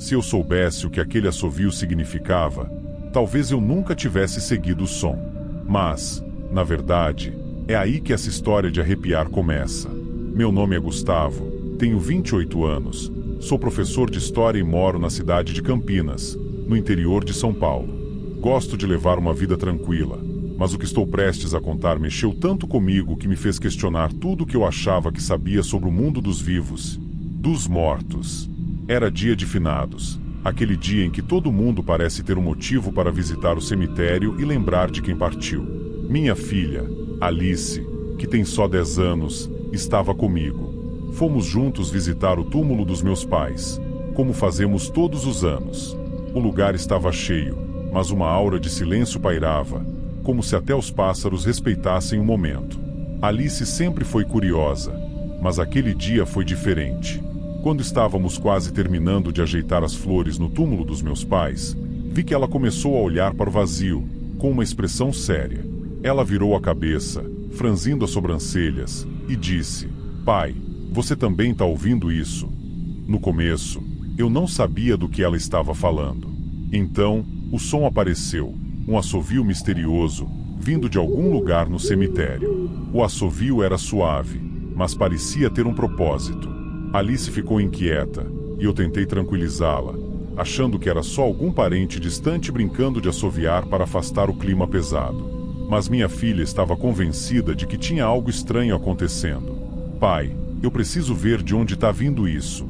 Se eu soubesse o que aquele assovio significava, talvez eu nunca tivesse seguido o som. Mas, na verdade, é aí que essa história de arrepiar começa. Meu nome é Gustavo, tenho 28 anos, sou professor de História e moro na cidade de Campinas, no interior de São Paulo. Gosto de levar uma vida tranquila, mas o que estou prestes a contar mexeu tanto comigo que me fez questionar tudo o que eu achava que sabia sobre o mundo dos vivos, dos mortos. Era dia de finados, aquele dia em que todo mundo parece ter um motivo para visitar o cemitério e lembrar de quem partiu. Minha filha, Alice, que tem só 10 anos, estava comigo. Fomos juntos visitar o túmulo dos meus pais, como fazemos todos os anos. O lugar estava cheio, mas uma aura de silêncio pairava, como se até os pássaros respeitassem o momento. Alice sempre foi curiosa, mas aquele dia foi diferente. Quando estávamos quase terminando de ajeitar as flores no túmulo dos meus pais, vi que ela começou a olhar para o vazio, com uma expressão séria. Ela virou a cabeça, franzindo as sobrancelhas, e disse: "Pai, você também está ouvindo isso?" No começo, eu não sabia do que ela estava falando. Então, o som apareceu, um assovio misterioso, vindo de algum lugar no cemitério. O assovio era suave, mas parecia ter um propósito. Alice ficou inquieta, e eu tentei tranquilizá-la, achando que era só algum parente distante brincando de assoviar para afastar o clima pesado. Mas minha filha estava convencida de que tinha algo estranho acontecendo. "Pai, eu preciso ver de onde está vindo isso",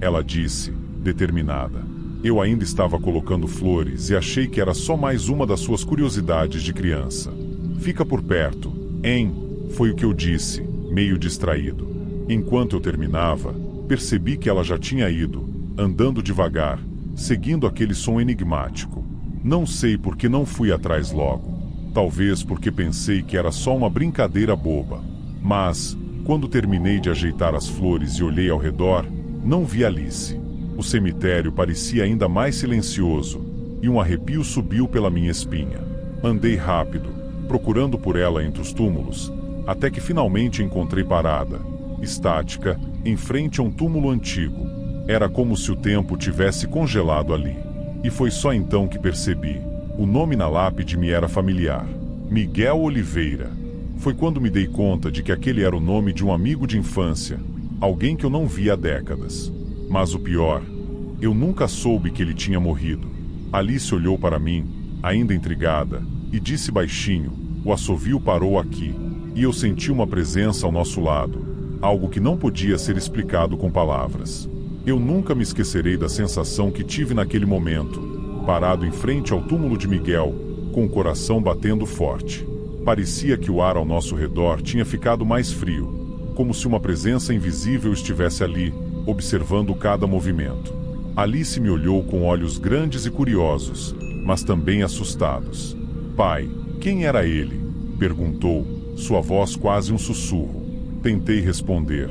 ela disse, determinada. Eu ainda estava colocando flores e achei que era só mais uma das suas curiosidades de criança. "Fica por perto, hein?" Foi o que eu disse, meio distraído. Enquanto eu terminava, percebi que ela já tinha ido, andando devagar, seguindo aquele som enigmático. Não sei por que não fui atrás logo. Talvez porque pensei que era só uma brincadeira boba. Mas, quando terminei de ajeitar as flores e olhei ao redor, não vi Alice. O cemitério parecia ainda mais silencioso, e um arrepio subiu pela minha espinha. Andei rápido, procurando por ela entre os túmulos, até que finalmente encontrei parada, estática, em frente a um túmulo antigo. Era como se o tempo tivesse congelado ali. E foi só então que percebi. O nome na lápide me era familiar. Miguel Oliveira. Foi quando me dei conta de que aquele era o nome de um amigo de infância, alguém que eu não via há décadas. Mas o pior, eu nunca soube que ele tinha morrido. Alice olhou para mim, ainda intrigada, e disse baixinho: "O assovio parou aqui." E eu senti uma presença ao nosso lado, algo que não podia ser explicado com palavras. Eu nunca me esquecerei da sensação que tive naquele momento, parado em frente ao túmulo de Miguel, com o coração batendo forte. Parecia que o ar ao nosso redor tinha ficado mais frio, como se uma presença invisível estivesse ali, observando cada movimento. Alice me olhou com olhos grandes e curiosos, mas também assustados. "Pai, quem era ele?" perguntou, sua voz quase um sussurro. Tentei responder,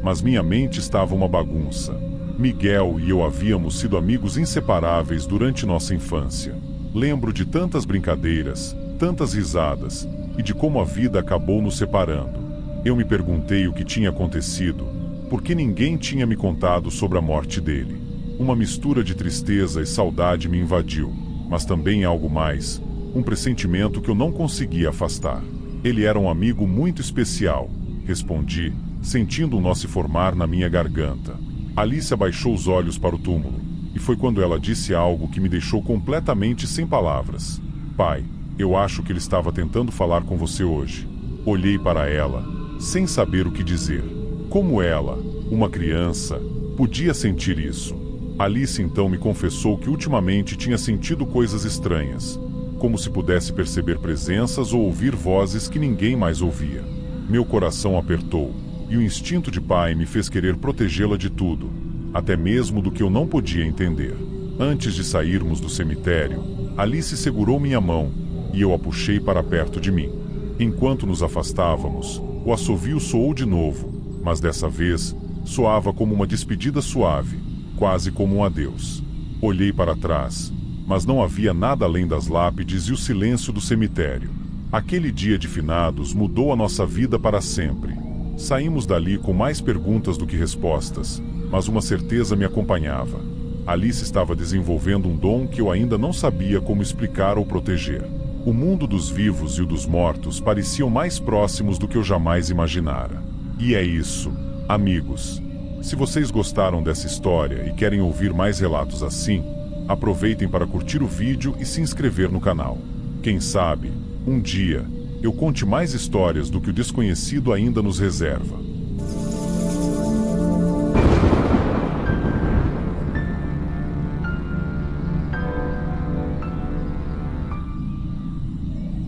mas minha mente estava uma bagunça. Miguel e eu havíamos sido amigos inseparáveis durante nossa infância. Lembro de tantas brincadeiras, tantas risadas, e de como a vida acabou nos separando. Eu me perguntei o que tinha acontecido, porque ninguém tinha me contado sobre a morte dele. Uma mistura de tristeza e saudade me invadiu, mas também algo mais, um pressentimento que eu não conseguia afastar. "Ele era um amigo muito especial", respondi, sentindo um nó se formar na minha garganta. Alice abaixou os olhos para o túmulo, e foi quando ela disse algo que me deixou completamente sem palavras. "Pai, eu acho que ele estava tentando falar com você hoje." Olhei para ela, sem saber o que dizer. Como ela, uma criança, podia sentir isso? Alice então me confessou que ultimamente tinha sentido coisas estranhas, como se pudesse perceber presenças ou ouvir vozes que ninguém mais ouvia. Meu coração apertou, e o instinto de pai me fez querer protegê-la de tudo, até mesmo do que eu não podia entender. Antes de sairmos do cemitério, Alice segurou minha mão, e eu a puxei para perto de mim. Enquanto nos afastávamos, o assovio soou de novo, mas dessa vez, soava como uma despedida suave, quase como um adeus. Olhei para trás, mas não havia nada além das lápides e o silêncio do cemitério. Aquele dia de finados mudou a nossa vida para sempre. Saímos dali com mais perguntas do que respostas, mas uma certeza me acompanhava. Alice estava desenvolvendo um dom que eu ainda não sabia como explicar ou proteger. O mundo dos vivos e o dos mortos pareciam mais próximos do que eu jamais imaginara. E é isso, amigos. Se vocês gostaram dessa história e querem ouvir mais relatos assim, aproveitem para curtir o vídeo e se inscrever no canal. Quem sabe, um dia, eu conte mais histórias do que o desconhecido ainda nos reserva.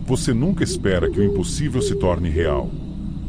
Você nunca espera que o impossível se torne real,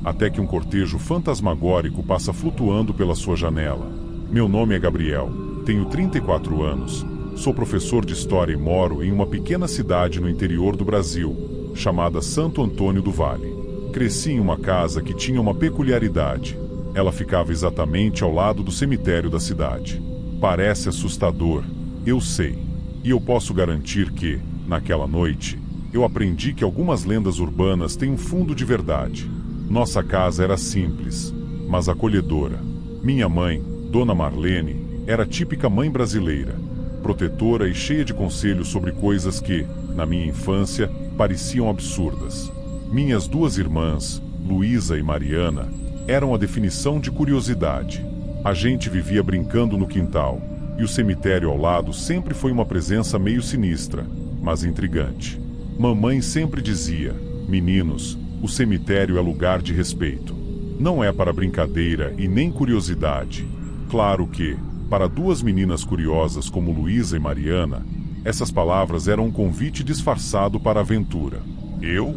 até que um cortejo fantasmagórico passa flutuando pela sua janela. Meu nome é Gabriel, tenho 34 anos, sou professor de história e moro em uma pequena cidade no interior do Brasil, chamada Santo Antônio do Vale. Cresci em uma casa que tinha uma peculiaridade. Ela ficava exatamente ao lado do cemitério da cidade. Parece assustador, eu sei. E eu posso garantir que, naquela noite, eu aprendi que algumas lendas urbanas têm um fundo de verdade. Nossa casa era simples, mas acolhedora. Minha mãe, Dona Marlene, era a típica mãe brasileira, protetora e cheia de conselhos sobre coisas que, na minha infância, pareciam absurdas. Minhas duas irmãs, Luísa e Mariana, eram a definição de curiosidade. A gente vivia brincando no quintal, e o cemitério ao lado sempre foi uma presença meio sinistra, mas intrigante. Mamãe sempre dizia: meninos, o cemitério é lugar de respeito. Não é para brincadeira e nem curiosidade. Claro que, para duas meninas curiosas como Luísa e Mariana, essas palavras eram um convite disfarçado para a aventura. Eu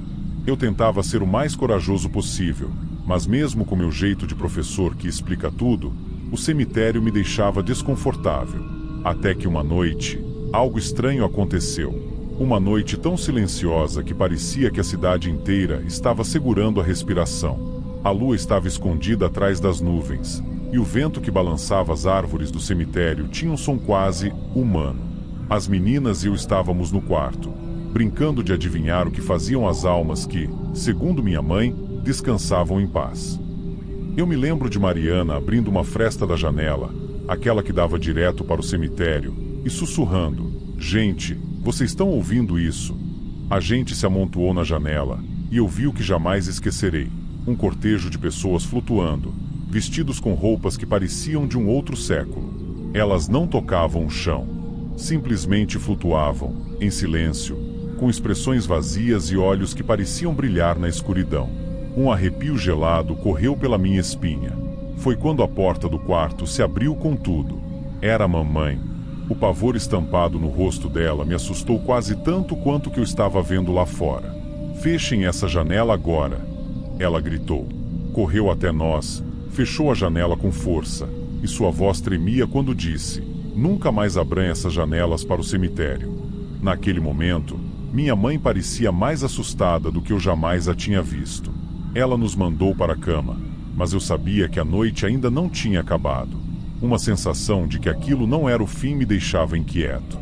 tentava ser o mais corajoso possível, mas mesmo com meu jeito de professor que explica tudo, o cemitério me deixava desconfortável. Até que uma noite, algo estranho aconteceu. Uma noite tão silenciosa que parecia que a cidade inteira estava segurando a respiração. A lua estava escondida atrás das nuvens, e o vento que balançava as árvores do cemitério tinha um som quase humano. As meninas e eu estávamos no quarto, brincando de adivinhar o que faziam as almas que, segundo minha mãe, descansavam em paz. Eu me lembro de Mariana abrindo uma fresta da janela, aquela que dava direto para o cemitério, e sussurrando: gente, vocês estão ouvindo isso? A gente se amontoou na janela, e eu vi o que jamais esquecerei: um cortejo de pessoas flutuando, vestidos com roupas que pareciam de um outro século. Elas não tocavam o chão, simplesmente flutuavam, em silêncio, com expressões vazias e olhos que pareciam brilhar na escuridão. Um arrepio gelado correu pela minha espinha. Foi quando a porta do quarto se abriu com tudo. Era a mamãe. O pavor estampado no rosto dela me assustou quase tanto quanto o que eu estava vendo lá fora. Fechem essa janela agora, ela gritou. Correu até nós, fechou a janela com força, e sua voz tremia quando disse: nunca mais abram essas janelas para o cemitério. Naquele momento, minha mãe parecia mais assustada do que eu jamais a tinha visto. Ela nos mandou para a cama, mas eu sabia que a noite ainda não tinha acabado. Uma sensação de que aquilo não era o fim me deixava inquieto.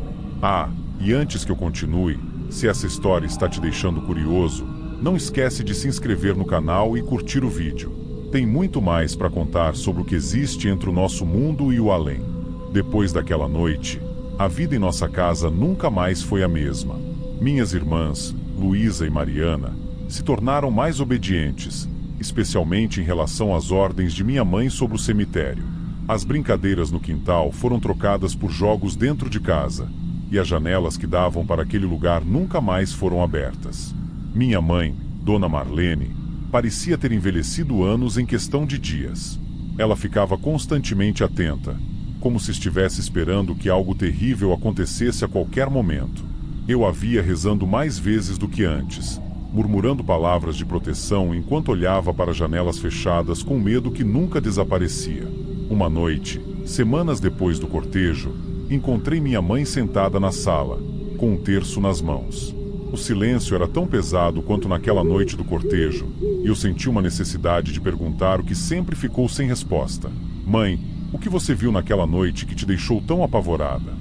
E antes que eu continue, se essa história está te deixando curioso, não esquece de se inscrever no canal e curtir o vídeo. Tem muito mais para contar sobre o que existe entre o nosso mundo e o além. Depois daquela noite, a vida em nossa casa nunca mais foi a mesma. Minhas irmãs, Luísa e Mariana, se tornaram mais obedientes, especialmente em relação às ordens de minha mãe sobre o cemitério. As brincadeiras no quintal foram trocadas por jogos dentro de casa, e as janelas que davam para aquele lugar nunca mais foram abertas. Minha mãe, Dona Marlene, parecia ter envelhecido anos em questão de dias. Ela ficava constantemente atenta, como se estivesse esperando que algo terrível acontecesse a qualquer momento. Eu a via rezando mais vezes do que antes, murmurando palavras de proteção enquanto olhava para janelas fechadas com medo que nunca desaparecia. Uma noite, semanas depois do cortejo, encontrei minha mãe sentada na sala, com um terço nas mãos. O silêncio era tão pesado quanto naquela noite do cortejo, e eu senti uma necessidade de perguntar o que sempre ficou sem resposta. Mãe, o que você viu naquela noite que te deixou tão apavorada?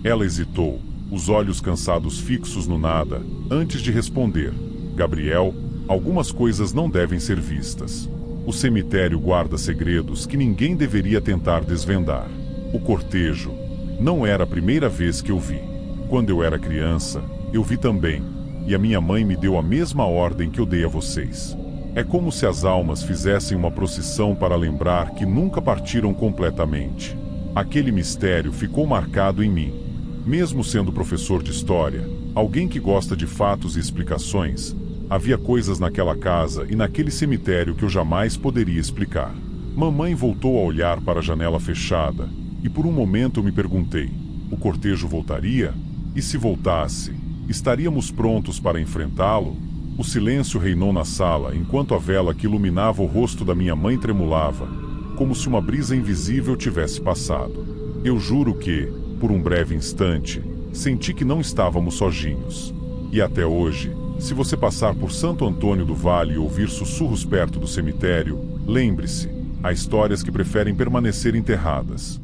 Ela hesitou, os olhos cansados fixos no nada, antes de responder: Gabriel, algumas coisas não devem ser vistas. O cemitério guarda segredos que ninguém deveria tentar desvendar. O cortejo, Não era a primeira vez que eu vi. Quando eu era criança, eu vi também, e a minha mãe me deu a mesma ordem que eu dei a vocês. É como se as almas fizessem uma procissão para lembrar que nunca partiram completamente. Aquele mistério ficou marcado em mim. Mesmo sendo professor de história, alguém que gosta de fatos e explicações, havia coisas naquela casa e naquele cemitério que eu jamais poderia explicar. Mamãe voltou a olhar para a janela fechada, e por um momento eu me perguntei: o cortejo voltaria? E se voltasse, estaríamos prontos para enfrentá-lo? O silêncio reinou na sala enquanto a vela que iluminava o rosto da minha mãe tremulava, como se uma brisa invisível tivesse passado. Eu juro que, por um breve instante, senti que não estávamos sozinhos. E até hoje, se você passar por Santo Antônio do Vale e ouvir sussurros perto do cemitério, lembre-se, há histórias que preferem permanecer enterradas.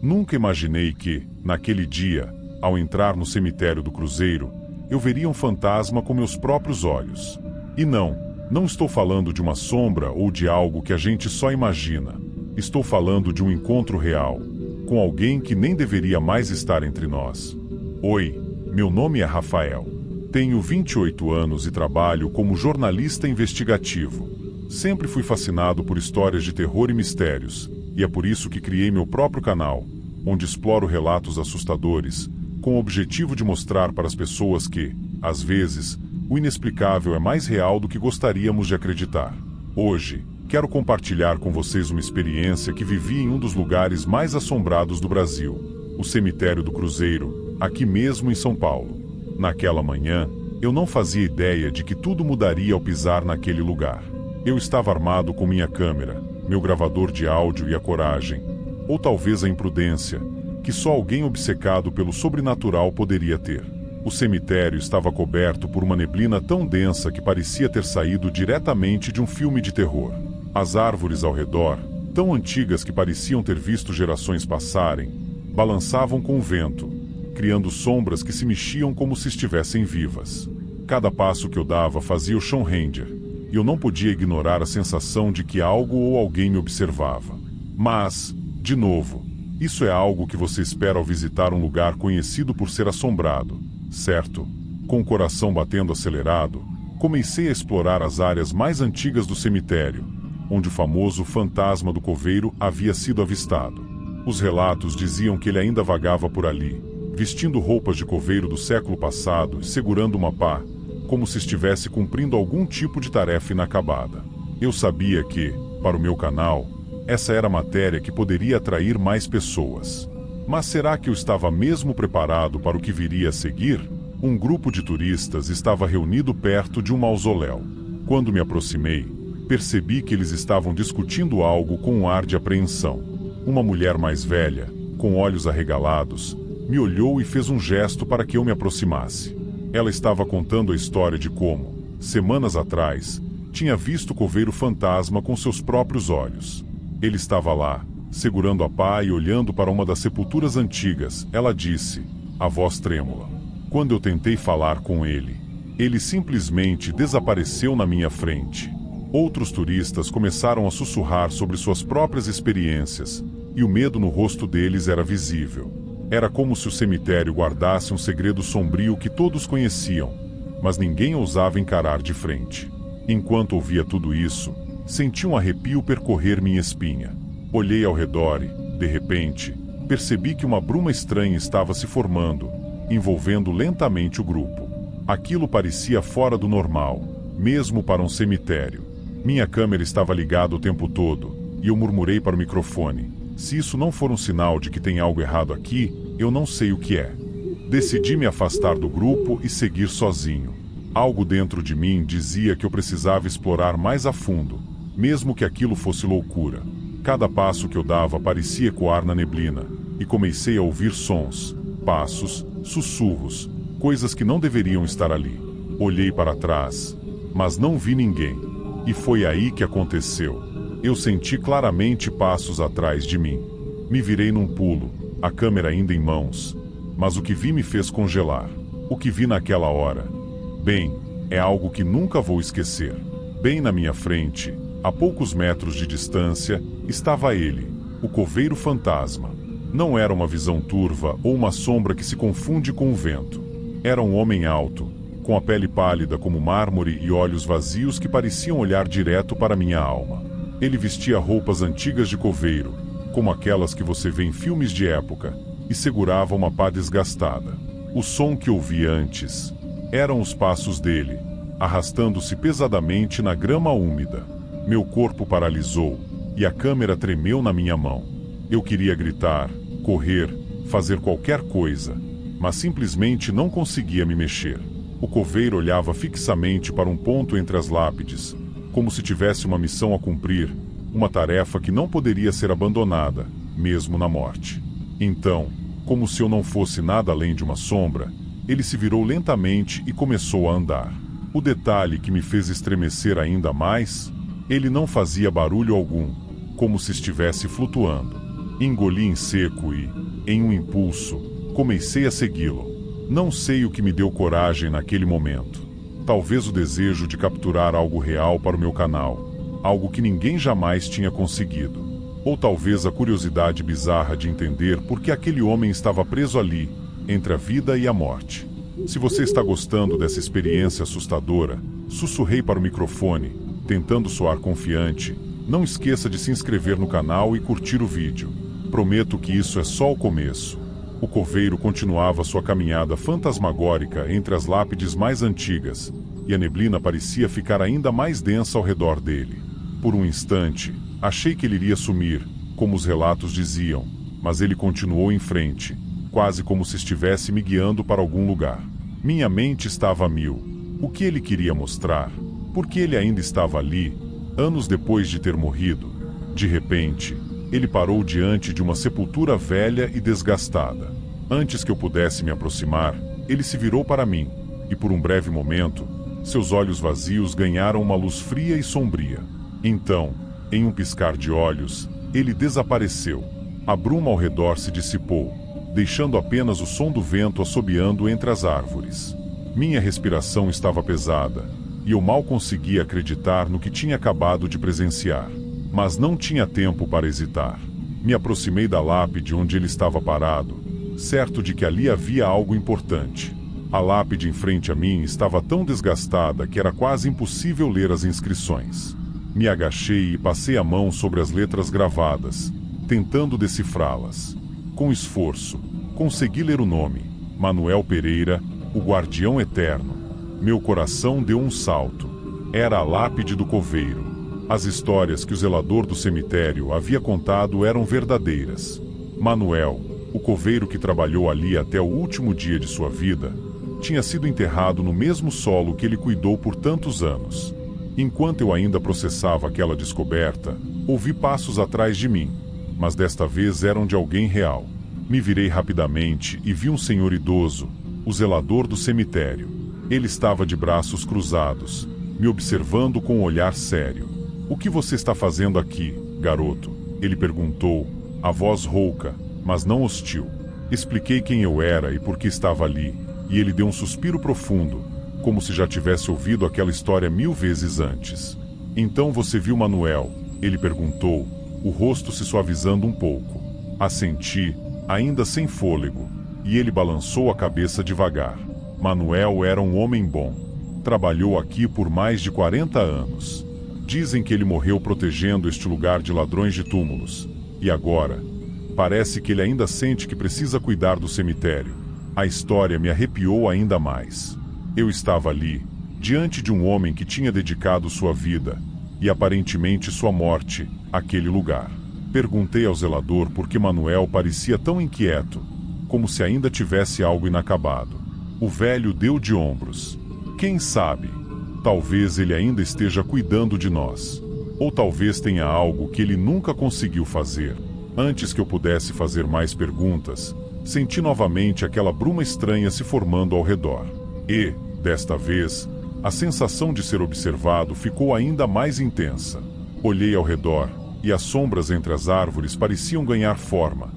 Nunca imaginei que, naquele dia, ao entrar no cemitério do Cruzeiro, eu veria um fantasma com meus próprios olhos. E não estou falando de uma sombra ou de algo que a gente só imagina. Estou falando de um encontro real, com alguém que nem deveria mais estar entre nós. Oi, meu nome é Rafael. Tenho 28 anos e trabalho como jornalista investigativo. Sempre fui fascinado por histórias de terror e mistérios, e é por isso que criei meu próprio canal, onde exploro relatos assustadores, com o objetivo de mostrar para as pessoas que, às vezes, o inexplicável é mais real do que gostaríamos de acreditar. Hoje, quero compartilhar com vocês uma experiência que vivi em um dos lugares mais assombrados do Brasil, o cemitério do Cruzeiro, aqui mesmo em São Paulo. Naquela manhã, eu não fazia ideia de que tudo mudaria ao pisar naquele lugar. Eu estava armado com minha câmera, meu gravador de áudio e a coragem, ou talvez a imprudência, que só alguém obcecado pelo sobrenatural poderia ter. O cemitério estava coberto por uma neblina tão densa que parecia ter saído diretamente de um filme de terror. As árvores ao redor, tão antigas que pareciam ter visto gerações passarem, balançavam com o vento, criando sombras que se mexiam como se estivessem vivas. Cada passo que eu dava fazia o chão render, e eu não podia ignorar a sensação de que algo ou alguém me observava. Mas, de novo, isso é algo que você espera ao visitar um lugar conhecido por ser assombrado, certo? Com o coração batendo acelerado, comecei a explorar as áreas mais antigas do cemitério, onde o famoso fantasma do coveiro havia sido avistado. Os relatos diziam que ele ainda vagava por ali, vestindo roupas de coveiro do século passado e segurando uma pá, como se estivesse cumprindo algum tipo de tarefa inacabada. Eu sabia que, para o meu canal, essa era a matéria que poderia atrair mais pessoas. Mas será que eu estava mesmo preparado para o que viria a seguir? Um grupo de turistas estava reunido perto de um mausoléu. Quando me aproximei, percebi que eles estavam discutindo algo com um ar de apreensão. Uma mulher mais velha, com olhos arregalados, me olhou e fez um gesto para que eu me aproximasse. Ela estava contando a história de como, semanas atrás, tinha visto o coveiro fantasma com seus próprios olhos. Ele estava lá, segurando a pá e olhando para uma das sepulturas antigas. Ela disse, a voz trêmula. Quando eu tentei falar com ele, ele simplesmente desapareceu na minha frente. Outros turistas começaram a sussurrar sobre suas próprias experiências, e o medo no rosto deles era visível. Era como se o cemitério guardasse um segredo sombrio que todos conheciam, mas ninguém ousava encarar de frente. Enquanto ouvia tudo isso, senti um arrepio percorrer minha espinha. Olhei ao redor e, de repente, percebi que uma bruma estranha estava se formando, envolvendo lentamente o grupo. Aquilo parecia fora do normal, mesmo para um cemitério. Minha câmera estava ligada o tempo todo, e eu murmurei para o microfone: se isso não for um sinal de que tem algo errado aqui, eu não sei o que é. Decidi me afastar do grupo e seguir sozinho. Algo dentro de mim dizia que eu precisava explorar mais a fundo, mesmo que aquilo fosse loucura. Cada passo que eu dava parecia ecoar na neblina, e comecei a ouvir sons, passos, sussurros, coisas que não deveriam estar ali. Olhei para trás, mas não vi ninguém. E foi aí que aconteceu. Eu senti claramente passos atrás de mim. Me virei num pulo, a câmera ainda em mãos. Mas o que vi me fez congelar. O que vi naquela hora? Bem, É algo que nunca vou esquecer. Bem na minha frente, a poucos metros de distância, estava ele, o coveiro fantasma. Não era uma visão turva ou uma sombra que se confunde com o vento. Era um homem alto, com a pele pálida como mármore e olhos vazios que pareciam olhar direto para minha alma. Ele vestia roupas antigas de coveiro, como aquelas que você vê em filmes de época, e segurava uma pá desgastada. O som que ouvi antes eram os passos dele, arrastando-se pesadamente na grama úmida. Meu corpo paralisou, e a câmera tremeu na minha mão. Eu queria gritar, correr, fazer qualquer coisa, mas simplesmente não conseguia me mexer. O coveiro olhava fixamente para um ponto entre as lápides, como se tivesse uma missão a cumprir, uma tarefa que não poderia ser abandonada, mesmo na morte. Então, como se eu não fosse nada além de uma sombra, ele se virou lentamente e começou a andar. O detalhe que me fez estremecer ainda mais, ele não fazia barulho algum, como se estivesse flutuando. Engoli em seco e, em um impulso, comecei a segui-lo. Não sei o que me deu coragem naquele momento. Talvez o desejo de capturar algo real para o meu canal, algo que ninguém jamais tinha conseguido. Ou talvez a curiosidade bizarra de entender por que aquele homem estava preso ali, entre a vida e a morte. Se você está gostando dessa experiência assustadora, sussurrei para o microfone, tentando soar confiante. Não esqueça de se inscrever no canal e curtir o vídeo. Prometo que isso é só o começo. O coveiro continuava sua caminhada fantasmagórica entre as lápides mais antigas, e a neblina parecia ficar ainda mais densa ao redor dele. Por um instante, achei que ele iria sumir, como os relatos diziam, mas ele continuou em frente, quase como se estivesse me guiando para algum lugar. Minha mente estava a mil. O que ele queria mostrar? Por que ele ainda estava ali, anos depois de ter morrido? De repente, ele parou diante de uma sepultura velha e desgastada. Antes que eu pudesse me aproximar, ele se virou para mim, e por um breve momento, seus olhos vazios ganharam uma luz fria e sombria. Então, em um piscar de olhos, ele desapareceu. A bruma ao redor se dissipou, deixando apenas o som do vento assobiando entre as árvores. Minha respiração estava pesada, e eu mal conseguia acreditar no que tinha acabado de presenciar. Mas não tinha tempo para hesitar. Me aproximei da lápide onde ele estava parado, certo de que ali havia algo importante. A lápide em frente a mim estava tão desgastada que era quase impossível ler as inscrições. Me agachei e passei a mão sobre as letras gravadas, tentando decifrá-las. Com esforço, consegui ler o nome: Manuel Pereira, o Guardião Eterno. Meu coração deu um salto. Era a lápide do coveiro. As histórias que o zelador do cemitério havia contado eram verdadeiras. Manuel, o coveiro que trabalhou ali até o último dia de sua vida, tinha sido enterrado no mesmo solo que ele cuidou por tantos anos. Enquanto eu ainda processava aquela descoberta, ouvi passos atrás de mim, mas desta vez eram de alguém real. Me virei rapidamente e vi um senhor idoso, o zelador do cemitério. Ele estava de braços cruzados, me observando com um olhar sério. "O que você está fazendo aqui, garoto?" ele perguntou, a voz rouca, mas não hostil. Expliquei quem eu era e por que estava ali, e ele deu um suspiro profundo, como se já tivesse ouvido aquela história 1000 vezes antes. "Então você viu Manuel?" ele perguntou, o rosto se suavizando um pouco. Assenti, ainda sem fôlego, e ele balançou a cabeça devagar. Manuel era um homem bom. Trabalhou aqui por mais de 40 anos. Dizem que ele morreu protegendo este lugar de ladrões de túmulos. E agora, parece que ele ainda sente que precisa cuidar do cemitério. A história me arrepiou ainda mais. Eu estava ali, diante de um homem que tinha dedicado sua vida, e aparentemente sua morte, àquele lugar. Perguntei ao zelador por que Manuel parecia tão inquieto, como se ainda tivesse algo inacabado. O velho deu de ombros. "Quem sabe? Talvez ele ainda esteja cuidando de nós. Ou talvez tenha algo que ele nunca conseguiu fazer." Antes que eu pudesse fazer mais perguntas, senti novamente aquela bruma estranha se formando ao redor. E, desta vez, a sensação de ser observado ficou ainda mais intensa. Olhei ao redor, e as sombras entre as árvores pareciam ganhar forma,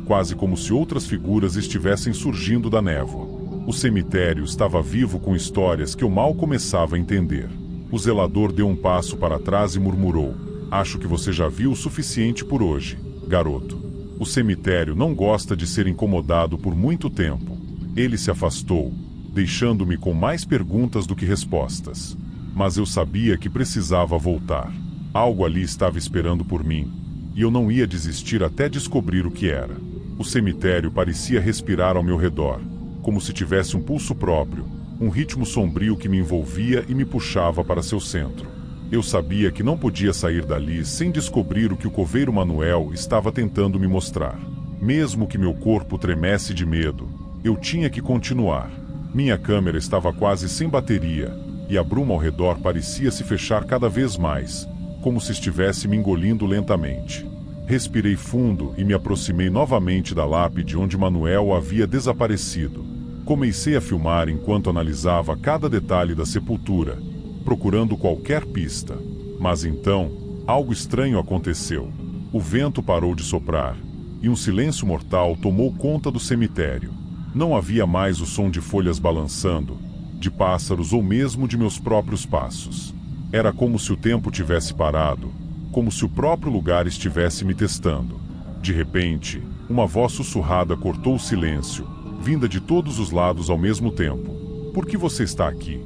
quase como se outras figuras estivessem surgindo da névoa. O cemitério estava vivo com histórias que eu mal começava a entender. O zelador deu um passo para trás e murmurou: "Acho que você já viu o suficiente por hoje, garoto. O cemitério não gosta de ser incomodado por muito tempo." Ele se afastou, deixando-me com mais perguntas do que respostas. Mas eu sabia que precisava voltar. Algo ali estava esperando por mim, e eu não ia desistir até descobrir o que era. O cemitério parecia respirar ao meu redor, como se tivesse um pulso próprio, um ritmo sombrio que me envolvia e me puxava para seu centro. Eu sabia que não podia sair dali sem descobrir o que o coveiro Manuel estava tentando me mostrar. Mesmo que meu corpo tremesse de medo, eu tinha que continuar. Minha câmera estava quase sem bateria, e a bruma ao redor parecia se fechar cada vez mais, como se estivesse me engolindo lentamente. Respirei fundo e me aproximei novamente da lápide onde Manuel havia desaparecido. Comecei a filmar enquanto analisava cada detalhe da sepultura, procurando qualquer pista. Mas então, algo estranho aconteceu. O vento parou de soprar, e um silêncio mortal tomou conta do cemitério. Não havia mais o som de folhas balançando, de pássaros ou mesmo de meus próprios passos. Era como se o tempo tivesse parado, como se o próprio lugar estivesse me testando. De repente, uma voz sussurrada cortou o silêncio, vinda de todos os lados ao mesmo tempo. "Por que você está aqui?"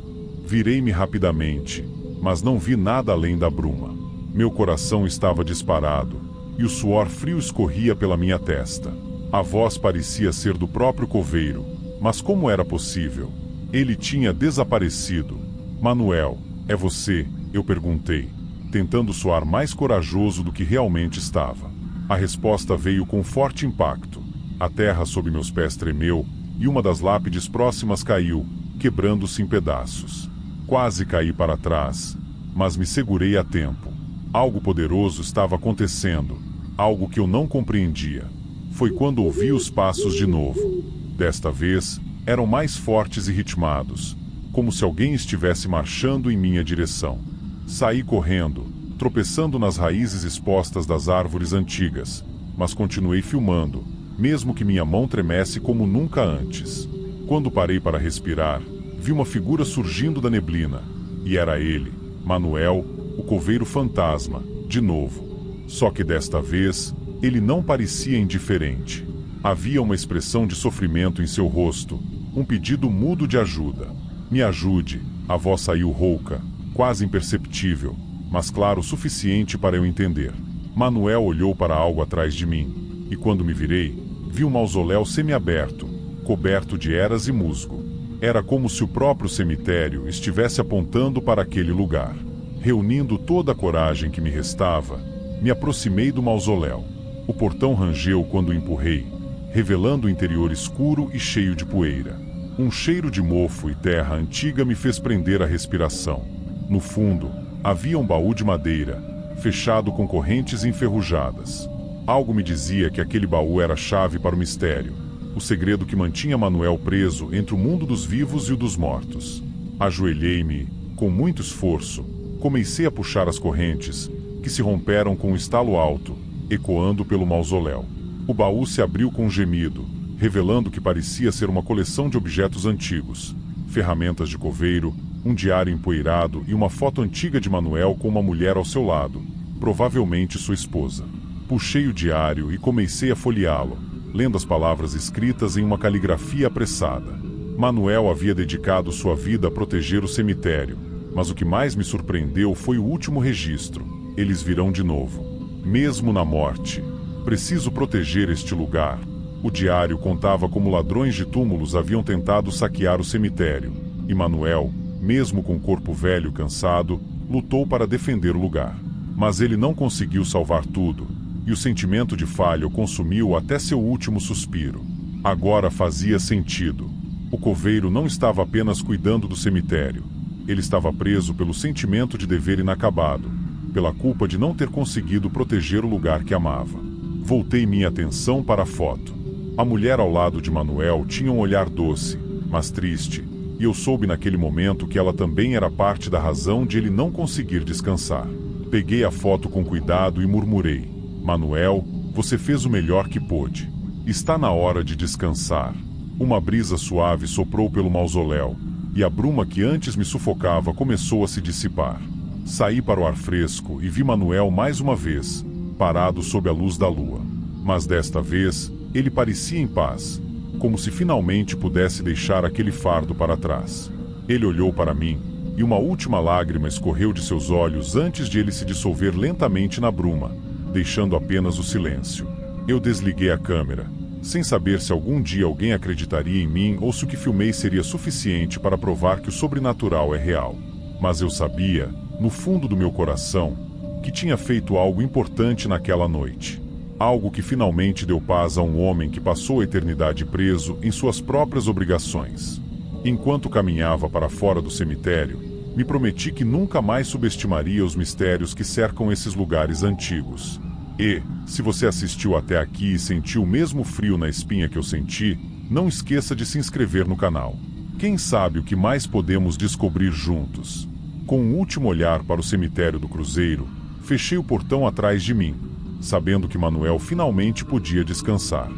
Virei-me rapidamente, mas não vi nada além da bruma. Meu coração estava disparado, e o suor frio escorria pela minha testa. A voz parecia ser do próprio coveiro, mas como era possível? Ele tinha desaparecido. "Manuel, é você?" eu perguntei, tentando soar mais corajoso do que realmente estava. A resposta veio com forte impacto. A terra sob meus pés tremeu, e uma das lápides próximas caiu, quebrando-se em pedaços. Quase caí para trás, mas me segurei a tempo. Algo poderoso estava acontecendo, algo que eu não compreendia. Foi quando ouvi os passos de novo. Desta vez, eram mais fortes e ritmados, como se alguém estivesse marchando em minha direção. Saí correndo, tropeçando nas raízes expostas das árvores antigas, mas continuei filmando, mesmo que minha mão tremesse como nunca antes. Quando parei para respirar, vi uma figura surgindo da neblina, e era ele, Manuel, o coveiro fantasma, de novo. Só que desta vez, ele não parecia indiferente. Havia uma expressão de sofrimento em seu rosto, um pedido mudo de ajuda. "Me ajude", a voz saiu rouca, quase imperceptível, mas claro o suficiente para eu entender. Manuel olhou para algo atrás de mim, e quando me virei, vi um mausoléu semiaberto, coberto de eras e musgo. Era como se o próprio cemitério estivesse apontando para aquele lugar. Reunindo toda a coragem que me restava, me aproximei do mausoléu. O portão rangeu quando o empurrei, revelando o interior escuro e cheio de poeira. Um cheiro de mofo e terra antiga me fez prender a respiração. No fundo, havia um baú de madeira, fechado com correntes enferrujadas. Algo me dizia que aquele baú era a chave para o mistério, o segredo que mantinha Manuel preso entre o mundo dos vivos e o dos mortos. Ajoelhei-me, com muito esforço, comecei a puxar as correntes, que se romperam com um estalo alto, ecoando pelo mausoléu. O baú se abriu com um gemido, revelando que parecia ser uma coleção de objetos antigos, ferramentas de coveiro, um diário empoeirado e uma foto antiga de Manuel com uma mulher ao seu lado, provavelmente sua esposa. Puxei o diário e comecei a folheá-lo, lendo as palavras escritas em uma caligrafia apressada. Manuel havia dedicado sua vida a proteger o cemitério, mas o que mais me surpreendeu foi o último registro: "Eles virão de novo. Mesmo na morte. Preciso proteger este lugar." O diário contava como ladrões de túmulos haviam tentado saquear o cemitério, e Manuel, mesmo com o corpo velho e cansado, lutou para defender o lugar. Mas ele não conseguiu salvar tudo, e o sentimento de falha o consumiu até seu último suspiro. Agora fazia sentido. O coveiro não estava apenas cuidando do cemitério. Ele estava preso pelo sentimento de dever inacabado, pela culpa de não ter conseguido proteger o lugar que amava. Voltei minha atenção para a foto. A mulher ao lado de Manuel tinha um olhar doce, mas triste, e eu soube naquele momento que ela também era parte da razão de ele não conseguir descansar. Peguei a foto com cuidado e murmurei: "Manuel, você fez o melhor que pôde. Está na hora de descansar." Uma brisa suave soprou pelo mausoléu, e a bruma que antes me sufocava começou a se dissipar. Saí para o ar fresco e vi Manuel mais uma vez, parado sob a luz da lua. Mas desta vez, ele parecia em paz, como se finalmente pudesse deixar aquele fardo para trás. Ele olhou para mim, e uma última lágrima escorreu de seus olhos antes de ele se dissolver lentamente na bruma, deixando apenas o silêncio. Eu desliguei a câmera, sem saber se algum dia alguém acreditaria em mim ou se o que filmei seria suficiente para provar que o sobrenatural é real. Mas eu sabia, no fundo do meu coração, que tinha feito algo importante naquela noite. Algo que finalmente deu paz a um homem que passou a eternidade preso em suas próprias obrigações. Enquanto caminhava para fora do cemitério, me prometi que nunca mais subestimaria os mistérios que cercam esses lugares antigos. E, se você assistiu até aqui e sentiu o mesmo frio na espinha que eu senti, não esqueça de se inscrever no canal. Quem sabe o que mais podemos descobrir juntos? Com um último olhar para o cemitério do Cruzeiro, fechei o portão atrás de mim, sabendo que Manuel finalmente podia descansar.